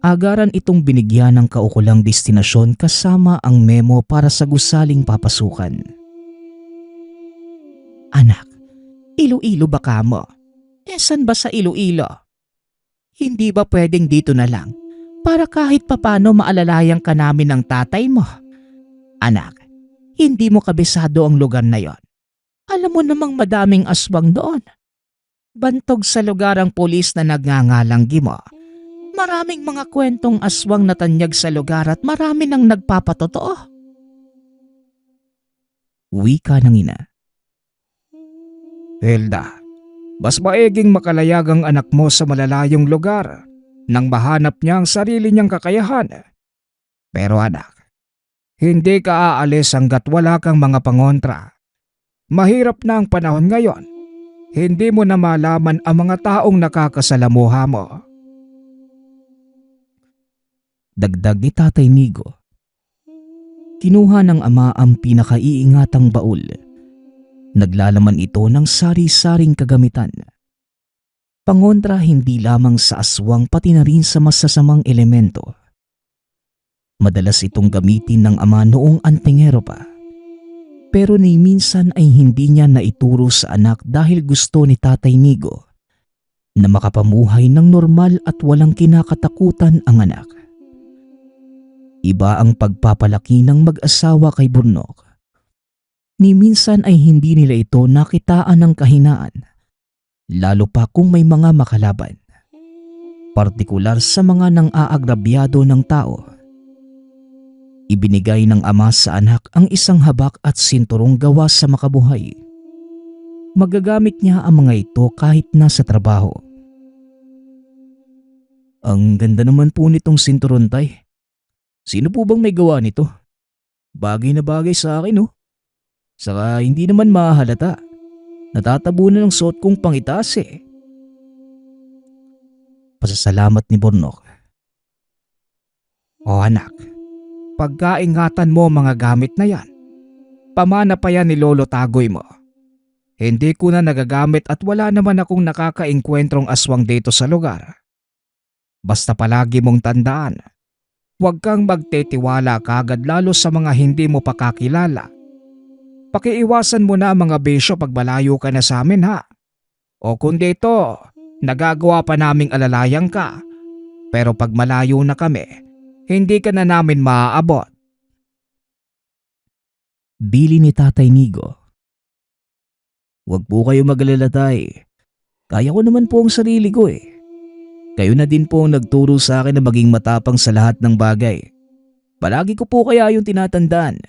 Agaran itong binigyan ng kaukulang destinasyon kasama ang memo para sa gusaling papasukan. Anak, Iloilo ba ka mo? Saan ba sa Iloilo? Hindi ba pwedeng dito na lang para kahit papano maalalayang ka namin ng tatay mo? Anak, hindi mo kabisado ang lugar na yon. Alam mo namang madaming aswang doon. Bantog sa lugar ang pulis na nagngangalanggi mo. Maraming mga kwentong aswang natanyag sa lugar at marami nang nagpapatotoo. Wika ng ina. Hilda, mas maiging makalayag ang anak mo sa malalayong lugar nang mahanap niya ang sarili niyang kakayahan. Pero anak, hindi ka aalis hanggat wala kang mga pangontra. Mahirap na ang panahon ngayon. Hindi mo na malaman ang mga taong nakakasalamuha mo. Dagdag ni Tatay Nigo. Kinuha ng ama ang pinakaiingatang baul. Naglalaman ito ng sari-saring kagamitan. Pangontra hindi lamang sa aswang pati na rin sa masasamang elemento. Madalas itong gamitin ng ama noong antingero pa. Pero ni minsan ay hindi niya naituro sa anak dahil gusto ni Tatay Nigo na makapamuhay ng normal at walang kinakatakutan ang anak. Iba ang pagpapalaki ng mag-asawa kay Burnok. Ni minsan ay hindi nila ito nakitaan ng kahinaan, lalo pa kung may mga makalaban. Partikular sa mga nang-aagrabyado ng tao. Ibinigay ng ama sa anak ang isang habak at sinturong gawa sa makabuhay. Magagamit niya ang mga ito kahit nasa trabaho. Ang ganda naman po nitong sinturon, tay. Sino po bang may gawa nito? Bagay na bagay sa akin, oh. Saka hindi naman mahalata. Natatabunan ng suot kong pangitaas eh. Pasasalamat ni Burnok. O anak, pagkaingatan mo mga gamit na yan. Pamana pa yan ni Lolo Tagoy mo. Hindi ko na nagagamit at wala naman akong nakakaengkwentrong aswang dito sa lugar. Basta palagi mong tandaan, huwag kang magtitiwala kagad lalo sa mga hindi mo pa kakilala. Pakiiwasan mo na ang mga bisyo pag malayo ka na sa amin ha. O kung dito, nagagawa pa naming alalayang ka. Pero pag malayo na kami, hindi ka na namin maaabot. Bili ni Tatay Nigo. Huwag po kayo mag-alala, tay. Kaya ko naman po ang sarili ko eh. Kayo na din po ang nagturo sa akin na maging matapang sa lahat ng bagay. Palagi ko po kaya yung tinatandaan.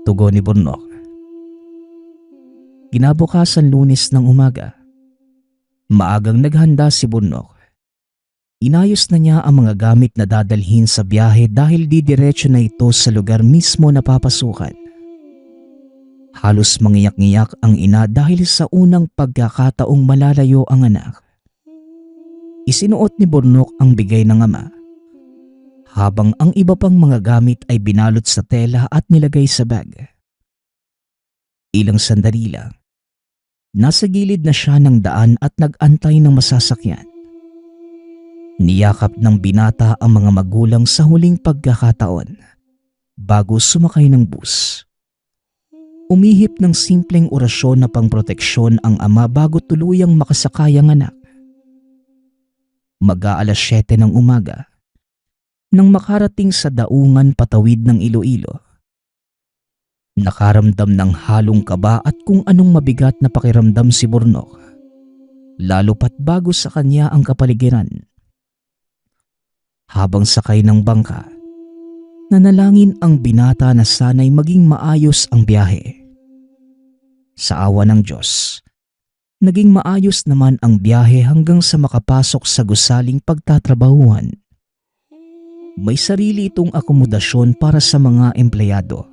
Tugon ni Burnok. Kinabukasan Lunes ng umaga. Maagang naghanda si Burnok. Inayos na niya ang mga gamit na dadalhin sa biyahe dahil didiretso na ito sa lugar mismo na papasukan. Halos mangiyak-ngiyak ang ina dahil sa unang pagkakataong malalayo ang anak. Isinuot ni Burnok ang bigay ng ama, habang ang iba pang mga gamit ay binalot sa tela at nilagay sa bag. Ilang sandali lang, nasa gilid na siya ng daan at nag-antay ng masasakyan. Niyakap ng binata ang mga magulang sa huling pagkakataon bago sumakay ng bus. Umihip ng simpleng orasyon na pangproteksyon ang ama bago tuluyang makasakay ang anak. Mag-aalas 7 ng umaga nang makarating sa daungan patawid ng Iloilo. Nakaramdam ng halong kaba at kung anong mabigat na pakiramdam si Burnok, lalo pat bago sa kanya ang kapaligiran. Habang sakay ng bangka, nanalangin ang binata na sana'y maging maayos ang biyahe. Sa awa ng Diyos, naging maayos naman ang biyahe hanggang sa makapasok sa gusaling pagtatrabahuhan. May sarili itong akomodasyon para sa mga empleyado,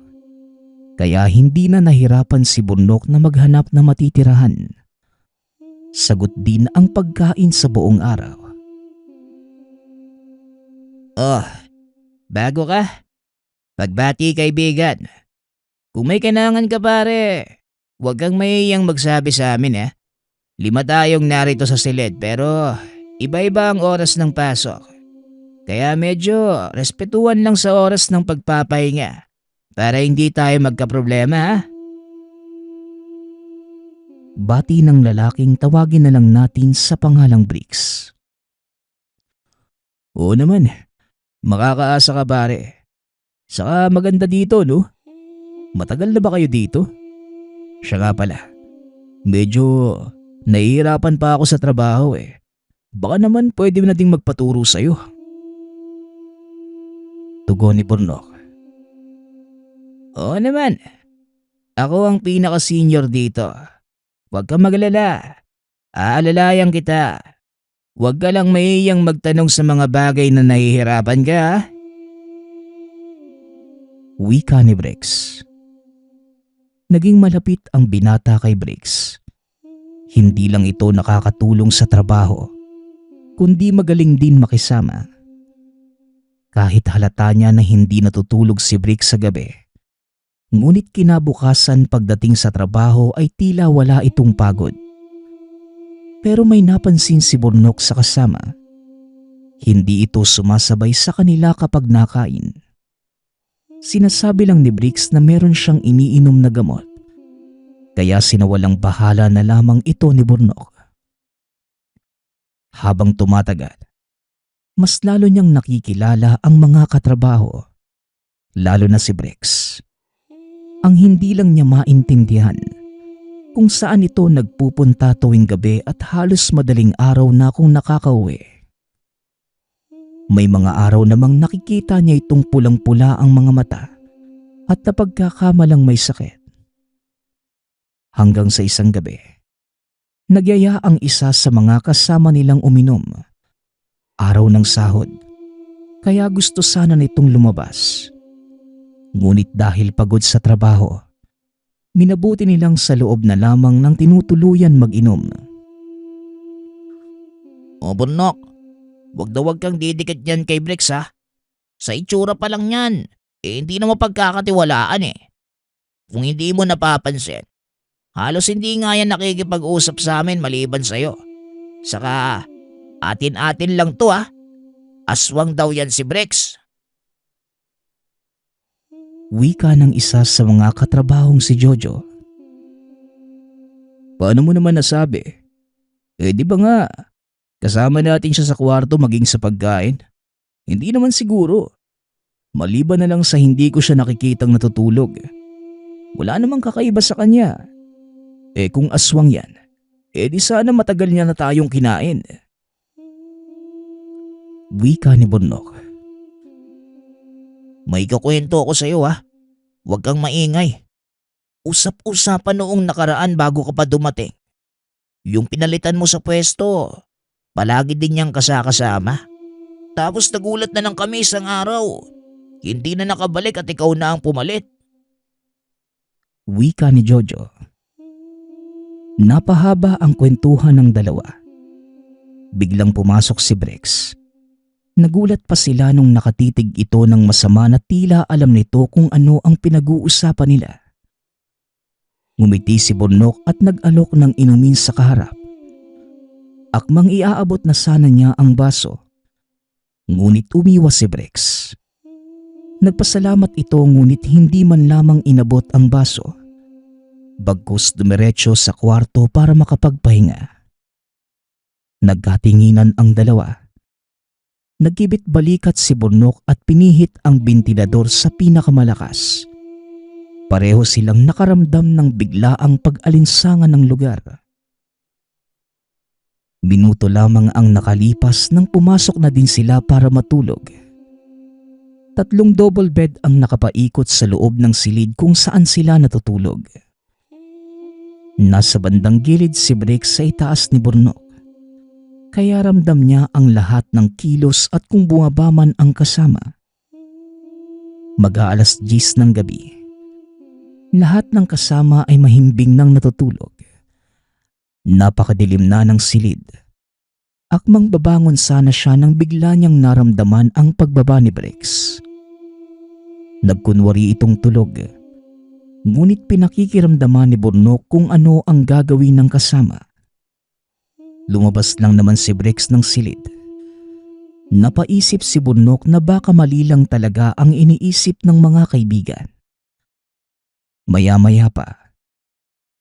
kaya hindi na nahirapan si Burnok na maghanap na matitirahan. Sagot din ang pagkain sa buong araw. Oh, bago ka? Pagbati kaibigan. Kung may kailangan ka pare, huwag kang mahihiyang magsabi sa amin 5 tayong narito sa silid pero iba-iba ang oras ng pasok. Kaya medyo respetuhan lang sa oras ng pagpapahinga para hindi tayo magkaproblema Bati ng lalaking tawagin na lang natin sa pangalang Bricks. Oo naman, makakaasa ka pare. Saka maganda dito no? Matagal na ba kayo dito? Siya nga pala, medyo nahihirapan pa ako sa trabaho Baka naman pwede nating magpaturo sa'yo. Tugon ni Burnok. Oo naman. Ako ang pinaka-senior dito. Huwag kang magalala. Aalalayan kita. Huwag ka lang mahihiyang magtanong sa mga bagay na nahihirapan ka Wika ni Bricks. Naging malapit ang binata kay Bricks. Hindi lang ito nakakatulong sa trabaho, kundi magaling din makisama. Kahit halata niya na hindi natutulog si Bricks sa gabi, ngunit kinabukasan pagdating sa trabaho ay tila wala itong pagod. Pero may napansin si Burnok sa kasama. Hindi ito sumasabay sa kanila kapag nakain. Sinasabi lang ni Bricks na meron siyang iniinom na gamot, kaya sinawalang bahala na lamang ito ni Burnok. Habang tumatagal, mas lalo niyang nakikilala ang mga katrabaho, lalo na si Bricks. Ang hindi lang niya maintindihan kung saan ito nagpupunta tuwing gabi at halos madaling araw na kung nakakauwi. May mga araw namang nakikita niya itong pulang-pula ang mga mata at napagkakamalang may sakit. Hanggang sa isang gabi, nagyaya ang isa sa mga kasama nilang uminom. Araw ng sahod, kaya gusto sana nitong lumabas. Ngunit dahil pagod sa trabaho, minabuti nilang sa loob na lamang ng tinutuluyan mag-inom. O Burnok, huwag kang didikit yan kay Bricks Sa itsura pa lang yan, hindi na mapagkakatiwalaan Kung hindi mo napapansin, halos hindi nga yan nakikipag-usap sa amin maliban sa'yo. Saka, atin-atin lang to Aswang daw yan si Bricks. Wika ng isa sa mga katrabahong si Jojo. Paano mo naman nasabi? Di ba nga, kasama natin siya sa kwarto maging sa pagkain? Hindi naman siguro. Maliban na lang sa hindi ko siya nakikitang natutulog. Wala namang kakaiba sa kanya. Kung aswang yan, di sana matagal niya na tayong kinain. Wika ni Burnok. May kakwento ako sa'yo Huwag kang maingay. Usap-usapan noong nakaraan bago ka pa dumating. Yung pinalitan mo sa pwesto, palagi din niyang kasakasama. Tapos nagulat na lang kami isang araw. Hindi na nakabalik at ikaw na ang pumalit. Wika ni Jojo. Napahaba ang kwentuhan ng dalawa. Biglang pumasok si Brex. Nagulat pa sila nung nakatitig ito ng masama na tila alam nito kung ano ang pinag-uusapan nila. Ngumiti si Burnok at nag-alok ng inumin sa kaharap. Akmang iaabot na sana niya ang baso. Ngunit umiwas si Brex. Nagpasalamat ito ngunit hindi man lamang inabot ang baso. Bagkus dumiretso sa kwarto para makapagpahinga. Nagkatinginan ang dalawa. Nagkibit balikat si Burnok at pinihit ang bentilador sa pinakamalakas. Pareho silang nakaramdam ng biglaang pag-alinsangan ng lugar. Minuto lamang ang nakalipas nang pumasok na din sila para matulog. 3 double bed ang nakapaikot sa loob ng silid kung saan sila natutulog. Nasa bandang gilid si Brex sa itaas ni Burnok. Kaya ramdam niya ang lahat ng kilos at kung bumaba man ang kasama. Mag-aalas 10 ng gabi. Lahat ng kasama ay mahimbing nang natutulog. Napakadilim na ng silid. Akmang babangon sana siya nang bigla niyang naramdaman ang pagbaba ni Brex. Nagkunwari itong tulog. Ngunit pinakikiramdaman ni Burnok kung ano ang gagawin ng kasama. Lumabas lang naman si Brex ng silid. Napaisip si Burnok na baka mali lang talaga ang iniisip ng mga kaibigan. Maya-maya pa,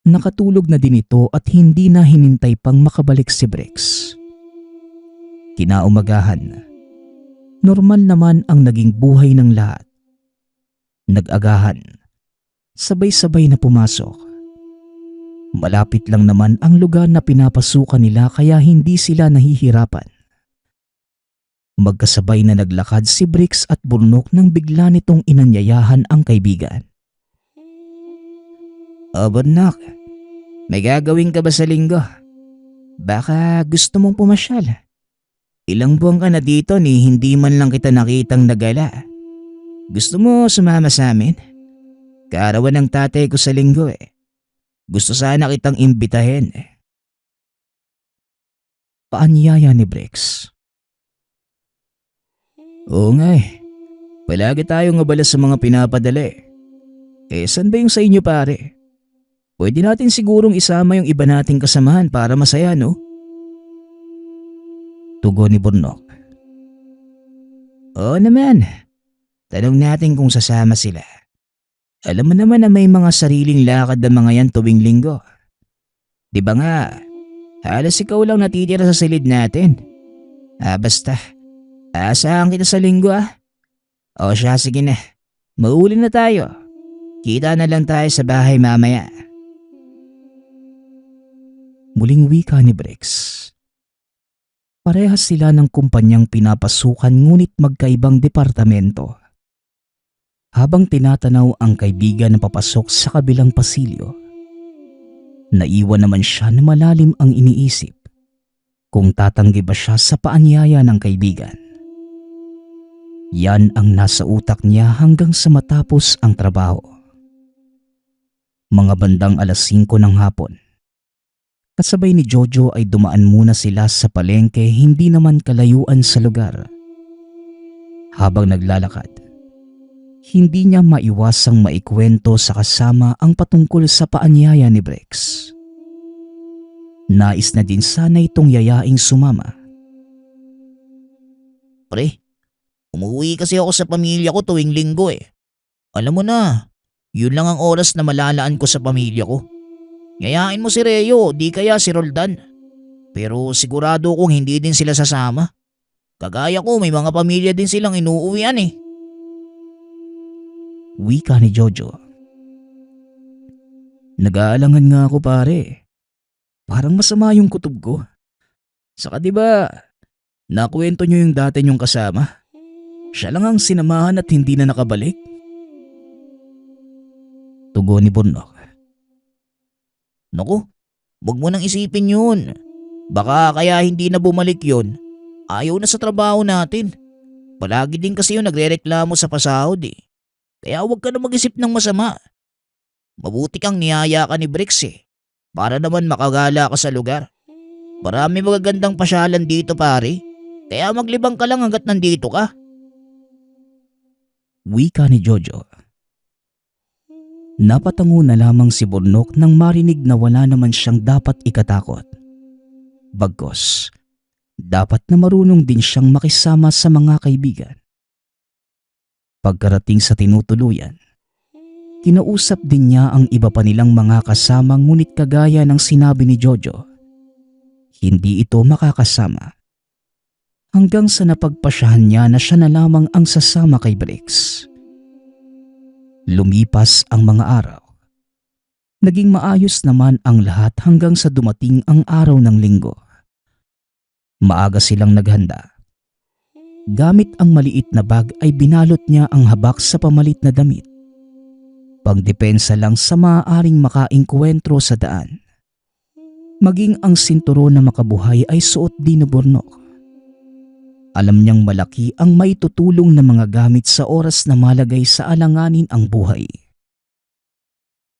nakatulog na din ito at hindi na hinintay pang makabalik si Brex. Kinaumagahan, normal naman ang naging buhay ng lahat. Nag-agahan, sabay-sabay na pumasok. Malapit lang naman ang lugar na pinapasukan nila kaya hindi sila nahihirapan. Magkasabay na naglakad si Brex at Burnok nang bigla nitong inanyayahan ang kaibigan. Burnok, may gagawin ka ba sa linggo? Baka gusto mong pumasyal. Ilang buwan ka na dito ni hindi man lang kita nakitang nagala. Gusto mo sumama sa amin? Kaarawan ng tatay ko sa linggo eh. Gusto sana kitang imbitahin eh. Paanyaya ni Brex. Oo nga eh. Palagi tayong abala sa mga pinapadala eh. Saan ba yung sa inyo pare? Pwede natin sigurong isama yung iba nating kasamahan para masaya no? Tugon ni Burnok. Oo naman. Tanong natin kung sasama sila. Alam mo naman na may mga sariling lakad na mga yan tuwing linggo. Di ba nga, halos ikaw lang natitira sa silid natin. Basta, asahan kita sa linggo ah. O siya, sige na. Mauli na tayo. Kita na lang tayo sa bahay mamaya. Muling wika ni Brex. Parehas sila ng kumpanyang pinapasukan ngunit magkaibang departamento. Habang tinatanaw ang kaibigan na papasok sa kabilang pasilyo, naiwan naman siya na malalim ang iniisip kung tatanggi ba siya sa paanyaya ng kaibigan. Yan ang nasa utak niya hanggang sa matapos ang trabaho. Mga bandang 5:00 ng hapon. Kasabay ni Jojo ay dumaan muna sila sa palengke hindi naman kalayuan sa lugar. Habang naglalakad, hindi niya maiwasang maikwento sa kasama ang patungkol sa paanyaya ni Brex. Nais na din sana itong yayaing sumama. Pre, umuwi kasi ako sa pamilya ko tuwing linggo eh. Alam mo na, yun lang ang oras na malalaan ko sa pamilya ko. Yayain mo si Reo, di kaya si Roldan. Pero sigurado kong hindi din sila sasama. Kagaya ko, may mga pamilya din silang inuuwian eh. Wika ni Jojo. Nag-aalangan nga ako pare. Parang masama yung kutob ko. Saka diba, nakwento nyo yung dati nyong kasama. Siya lang ang sinamahan at hindi na nakabalik. Tugon ni Burnok. Naku, wag mo nang isipin yun. Baka kaya hindi na bumalik yun. Ayaw na sa trabaho natin. Palagi din kasi yung nagrereklamo sa pasahod eh. Kaya huwag ka na mag-isip ng masama. Mabuti kang niyaya ka ni Brix eh. Para naman makagala ka sa lugar. Marami magagandang pasyalan dito pare. Kaya maglibang ka lang hanggat nandito ka. Wika ni Jojo. Napatango na lamang si Burnok nang marinig na wala naman siyang dapat ikatakot. Bagkus, dapat na marunong din siyang makisama sa mga kaibigan. Pagkarating sa tinutuluyan, kinausap din niya ang iba pa nilang mga kasama ngunit kagaya ng sinabi ni Jojo, hindi ito makakasama. Hanggang sa napagpasyahan niya na siya na lamang ang sasama kay Briggs. Lumipas ang mga araw. Naging maayos naman ang lahat hanggang sa dumating ang araw ng linggo. Maaga silang naghanda. Gamit ang maliit na bag ay binalot niya ang habak sa pamalit na damit. Pangdepensa lang sa maaaring makaengkwentro sa daan. Maging ang sinturon na makabuhay ay suot din ni Burnok. Alam niyang malaki ang maitutulong na mga gamit sa oras na malagay sa alanganin ang buhay.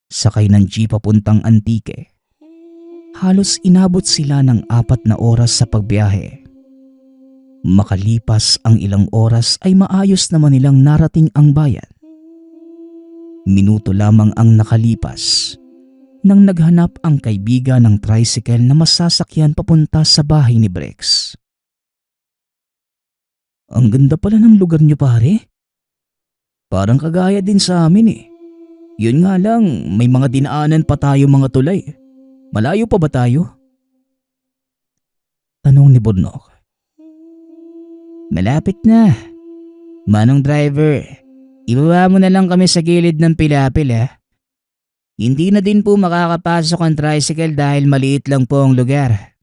Sakay ng jeep papuntang Antique. Halos inabot sila ng 4 na oras sa pagbiyahe. Makalipas ang ilang oras ay maayos naman nilang narating ang bayan. Minuto lamang ang nakalipas nang naghanap ang kaibigan ng tricycle na masasakyan papunta sa bahay ni Briggs. Ang ganda pala ng lugar niyo pare. Parang kagaya din sa amin eh. Yun nga lang, may mga dinaanan pa tayo mga tulay. Malayo pa ba tayo? Tanong ni Burnok. Malapit na. Manong driver, ibaba mo na lang kami sa gilid ng pilapil ha. Hindi na din po makakapasok ang tricycle dahil maliit lang po ang lugar.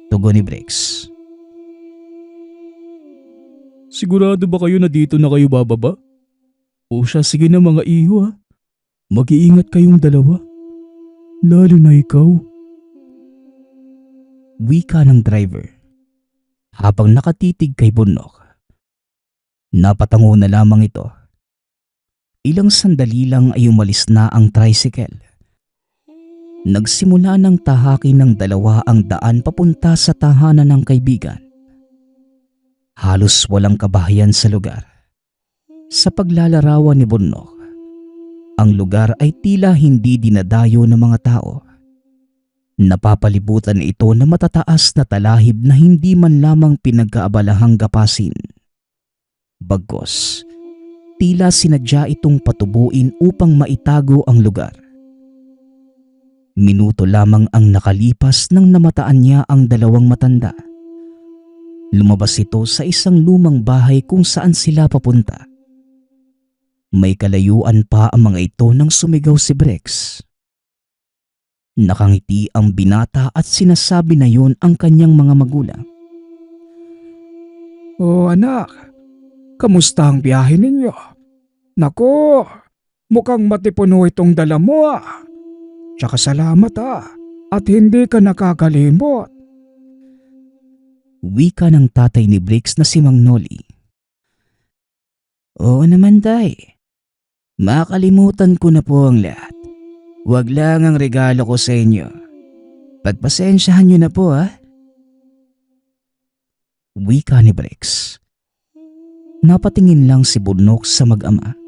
Tugon ni Briggs. Sigurado ba kayo na dito na kayo bababa? O siya, sige na mga iho ha. Mag-iingat kayong dalawa. Lalo na ikaw. Wika ng driver. Habang nakatitig kay Burnok. Napatango na lamang ito. Ilang sandali lang ay umalis na ang tricycle. Nagsimula ng tahakin ng dalawa ang daan papunta sa tahanan ng kaibigan. Halos walang kabahayan sa lugar. Sa paglalarawan ni Burnok, ang lugar ay tila hindi dinadayo ng mga tao. Napapalibutan ito na matataas na talahib na hindi man lamang pinagkaabalahang gapasin. Bagkus, tila sinadya itong patubuin upang maitago ang lugar. Minuto lamang ang nakalipas nang namataan niya ang dalawang matanda. Lumabas ito sa isang lumang bahay kung saan sila papunta. May kalayuan pa ang mga ito nang sumigaw si Briggs. Nakangiti ang binata at sinasabi na yon ang kanyang mga magulang. Oh anak, kamusta ang biyahe ninyo? Nako, mukhang matipuno itong dala mo ah. Tsaka salamat at hindi ka nakakalimot. Wika ng tatay ni Briggs na si Mang Noli. Oo naman tay. Makalimutan ko na po ang lahat. Huwag lang ang regalo ko sa inyo. Pagpasensyahan niyo na po ha. Wika ni Briggs. Napatingin lang si Burnok sa mag-ama.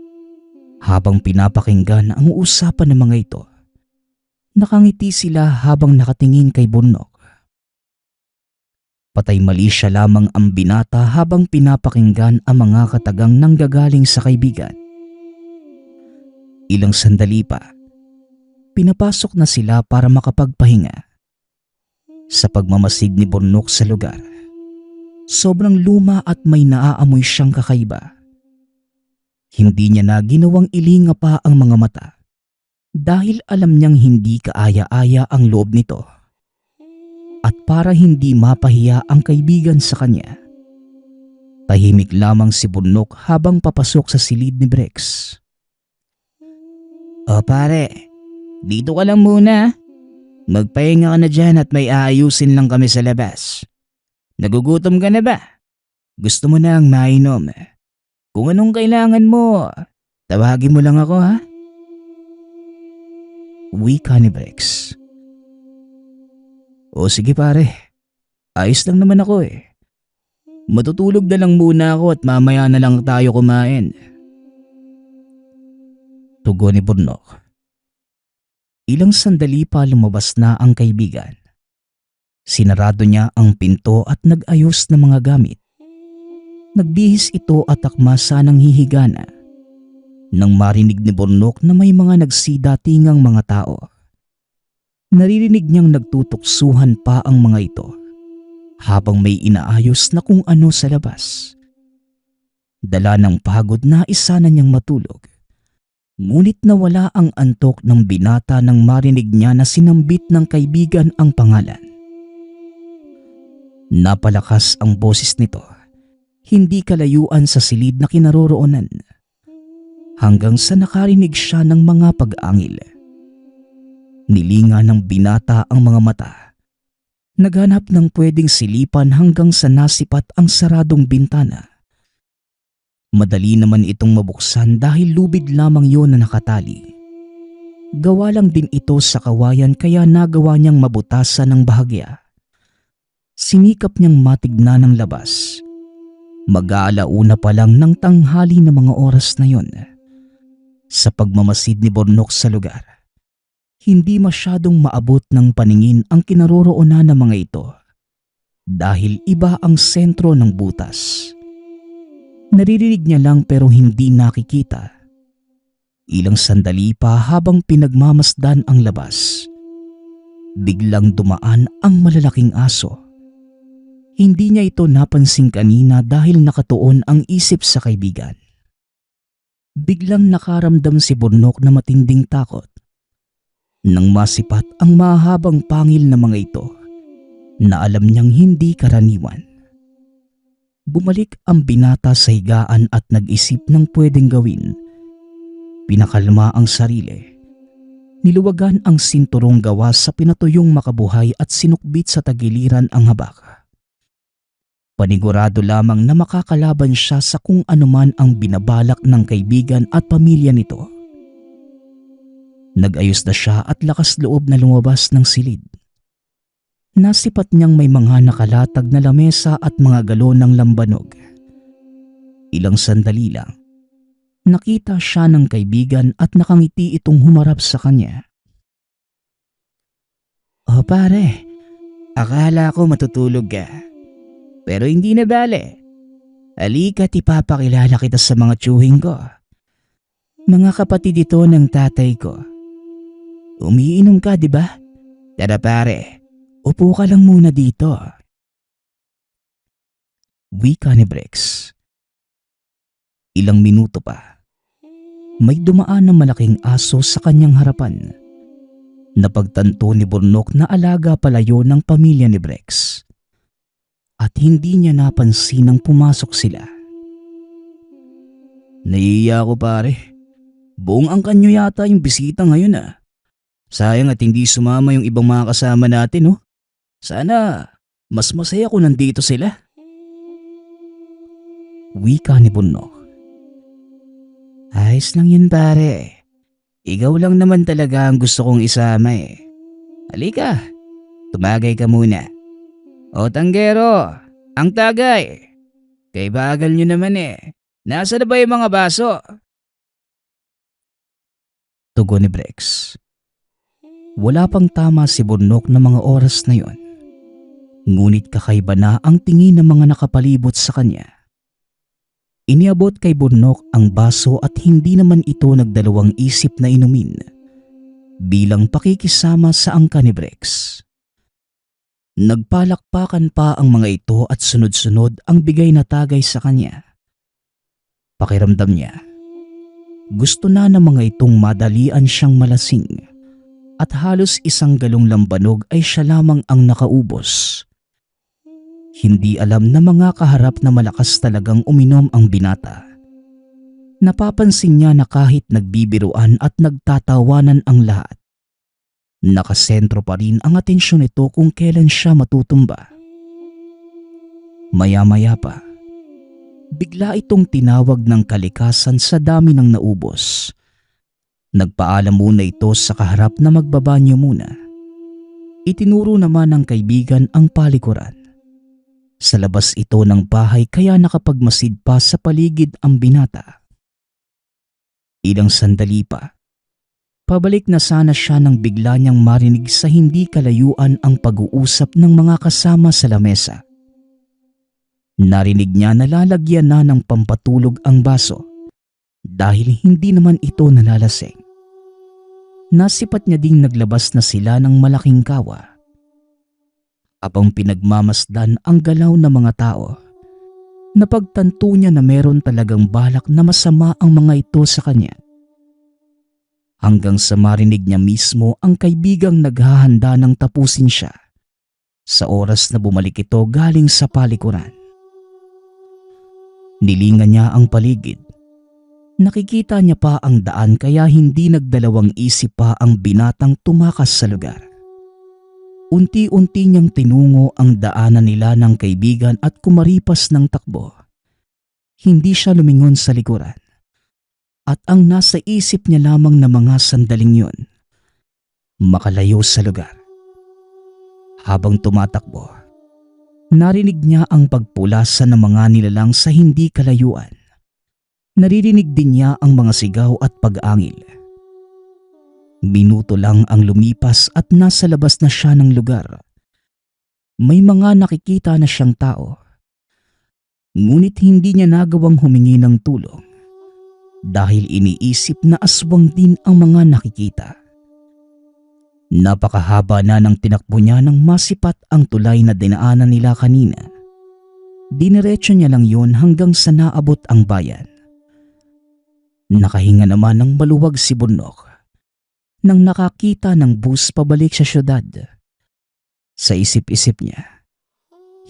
Habang pinapakinggan ang usapan ng mga ito, nakangiti sila habang nakatingin kay Burnok. Patay mali siya lamang ang binata habang pinapakinggan ang mga katagang nanggagaling sa kaibigan. Ilang sandali pa, pinapasok na sila para makapagpahinga. Sa pagmamasid ni Burnok sa lugar, sobrang luma at may naaamoy siyang kakaiba. Hindi niya na ginawang ilinga pa ang mga mata dahil alam niyang hindi kaaya-aya ang loob nito. At para hindi mapahiya ang kaibigan sa kanya, tahimik lamang si Burnok habang papasok sa silid ni Briggs. O pare, dito ka lang muna. Magpahinga ka na dyan at may aayusin lang kami sa labas. Nagugutom ka na ba? Gusto mo na ang mainom? Kung anong kailangan mo, tawagin mo lang ako ha. Wika ni Briggs. O sige pare, ayos lang naman ako eh. Matutulog na lang muna ako at mamaya na lang tayo kumain. Tugon ni Burnok. Ilang sandali pa lumabas na ang kaibigan. Sinarado niya ang pinto at nag-ayos ng mga gamit. Nagbihis ito at akma sanang hihiga na. Nang marinig ni Burnok na may mga nagsidatingang mga tao. Naririnig niyang nagtutuksuhan pa ang mga ito habang may inaayos na kung ano sa labas. Dala ng pagod na isa na niyang matulog. Ngunit nawala ang antok ng binata nang marinig niya na sinambit ng kaibigan ang pangalan. Napalakas ang boses nito, hindi kalayuan sa silid na kinaroroonan. Hanggang sa nakarinig siya ng mga pag-angil. Nilinga ng binata ang mga mata. Naghanap ng pwedeng silipan hanggang sa nasipat ang saradong bintana. Madali naman itong mabuksan dahil lubid lamang yon na nakatali. Gawa lang din ito sa kawayan kaya nagawa niyang mabutasan ng bahagya. Sinikap niyang matignan ng labas. Mag-aalauna pa lang ng tanghali na mga oras na yon. Sa pagmamasid ni Burnok sa lugar, hindi masyadong maabot ng paningin ang kinaroroonan ng mga ito dahil iba ang sentro ng butas. Naririnig niya lang pero hindi nakikita. Ilang sandali pa habang pinagmamasdan ang labas, biglang dumaan ang malalaking aso. Hindi niya ito napansin kanina dahil nakatuon ang isip sa kaibigan. Biglang nakaramdam si Burnok na matinding takot. Nang masipat ang mahabang pangil na mga ito na alam niyang hindi karaniwan. Bumalik ang binata sa higaan at nag-isip ng pwedeng gawin. Pinakalma ang sarili. Niluwagan ang sinturong gawa sa pinatuyong makabuhay at sinukbit sa tagiliran ang habak. Panigurado lamang na makakalaban siya sa kung anuman ang binabalak ng kaibigan at pamilya nito. Nag-ayos na siya at lakas loob na lumabas ng silid. Nasipat niyang may mga nakalatag na lamesa at mga galon ng lambanog. Ilang sandali lang, nakita siya ng kaibigan at nakangiti itong humarap sa kanya. O pare, akala ko matutulog ka. Pero hindi na bale. Halika't ipapakilala kita sa mga tiyuhin ko. Mga kapatid ito ng tatay ko. Umiinom ka, di ba? Tara pare, upo ka lang muna dito. Wika ni Brex. Ilang minuto pa, may dumaan na malaking aso sa kanyang harapan. Napagtanto ni Burnok na alaga pala yun ng pamilya ni Brex. At hindi niya napansin nang pumasok sila. Naiiya ako pare. Buong angkan nyo yata yung bisita ngayon ah. Sayang at hindi sumama yung ibang mga kasama natin oh. Sana mas masaya kung nandito sila. Wika ni Burnok. Ayos lang yun pare. Ikaw lang naman talaga ang gusto kong isama eh. Halika, tumagay ka muna. O tanggero, ang tagay. Kay bagal nyo naman eh. Nasa na ba yung mga baso? Tugon ni Brex. Wala pang tama si Burnok na mga oras na yon. Ngunit kakaiba na ang tingin ng mga nakapalibot sa kanya. Iniabot kay Burnok ang baso at hindi naman ito nagdalawang isip na inumin bilang pakikisama sa angka ni Brex. Nagpalakpakan pa ang mga ito at sunod-sunod ang bigay na tagay sa kanya. Pakiramdam niya, gusto na ng mga itong madalian siyang malasing at halos isang galong lambanog ay siya lamang ang nakaubos. Hindi alam na mga kaharap na malakas talagang uminom ang binata. Napapansin niya na kahit nagbibiruan at nagtatawanan ang lahat, nakasentro pa rin ang atensyon nito kung kailan siya matutumba. Maya-maya pa, bigla itong tinawag ng kalikasan sa dami ng naubos. Nagpaalam muna ito sa kaharap na magbabanyo muna. Itinuro naman ng kaibigan ang palikuran. Sa labas ito ng bahay kaya nakapagmasid pa sa paligid ang binata. Ilang sandali pa, pabalik na sana siya nang bigla niyang marinig sa hindi kalayuan ang pag-uusap ng mga kasama sa lamesa. Narinig niya na lalagyan na ng pampatulog ang baso dahil hindi naman ito nalalasing. Nasipat niya ding naglabas na sila ng malaking kawa. Habang pinagmamasdan ang galaw ng mga tao, napagtanto niya na meron talagang balak na masama ang mga ito sa kanya. Hanggang sa marinig niya mismo ang kaibigang naghahanda ng tapusin siya sa oras na bumalik ito galing sa palikuran. Nilingan niya ang paligid. Nakikita niya pa ang daan kaya hindi nagdalawang isip pa ang binatang tumakas sa lugar. Unti-unti niyang tinungo ang daanan nila ng kaibigan at kumaripas ng takbo. Hindi siya lumingon sa likuran. At ang nasa isip niya lamang na mga sandaling yun, makalayo sa lugar. Habang tumatakbo, narinig niya ang pagpulasan ng mga nilalang sa hindi kalayuan. Naririnig din niya ang mga sigaw at pag-angil. Minuto lang ang lumipas at nasa labas na siya ng lugar. May mga nakikita na siyang tao. Ngunit hindi niya nagawang humingi ng tulong dahil iniisip na aswang din ang mga nakikita. Napakahaba na ng tinakbo niya nang masipat ang tulay na dinaanan nila kanina. Dinerecho niya lang yun hanggang sa naabot ang bayan. Nakahinga naman ng maluwag si Bunok nang nakakita ng bus pabalik sa syudad. Sa isip-isip niya,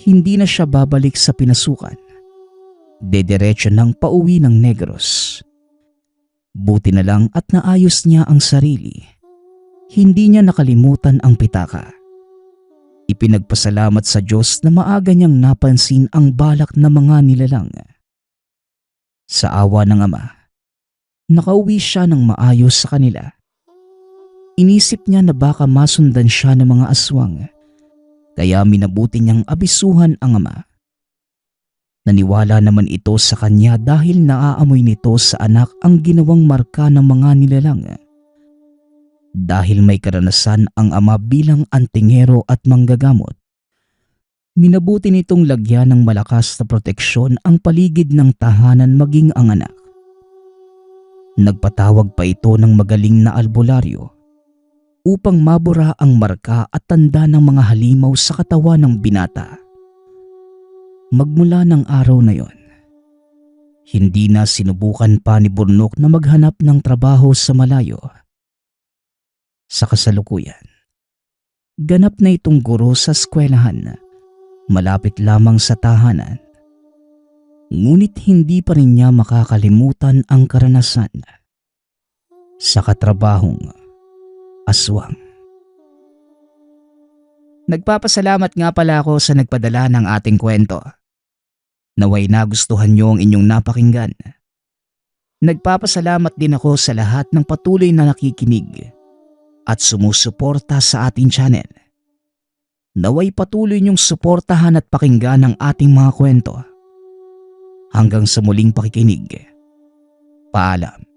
hindi na siya babalik sa pinasukan. Dediretso nang pauwi ng Negros. Buti na lang at naayos niya ang sarili. Hindi niya nakalimutan ang pitaka. Ipinagpasalamat sa Diyos na maaga niyang napansin ang balak ng mga nilalang. Sa awa ng Ama, nakauwi siya ng maayos sa kanila. Inisip niya na baka masundan siya ng mga aswang, kaya minabuti niyang abisuhan ang Ama. Naniwala naman ito sa kanya dahil naaamoy nito sa anak ang ginawang marka ng mga nilalang. Dahil may karanasan ang Ama bilang antingero at manggagamot, minabuti nitong lagyan ng malakas na proteksyon ang paligid ng tahanan maging ang anak. Nagpatawag pa ito ng magaling na albularyo upang mabura ang marka at tanda ng mga halimaw sa katawan ng binata. Magmula ng araw na yon, hindi na sinubukan pa ni Bunok na maghanap ng trabaho sa malayo. Sa kasalukuyan, ganap na itong guro sa eskwelahan, malapit lamang sa tahanan. Ngunit hindi pa rin niya makakalimutan ang karanasan sa katrabahong aswang. Nagpapasalamat nga pala ako sa nagpadala ng ating kwento. Naway nagustuhan niyo ang inyong napakinggan. Nagpapasalamat din ako sa lahat ng patuloy na nakikinig at sumusuporta sa ating channel. Naway patuloy niyong suportahan at pakinggan ang ating mga kwento. Hanggang sa muling pakikinig. Paalam.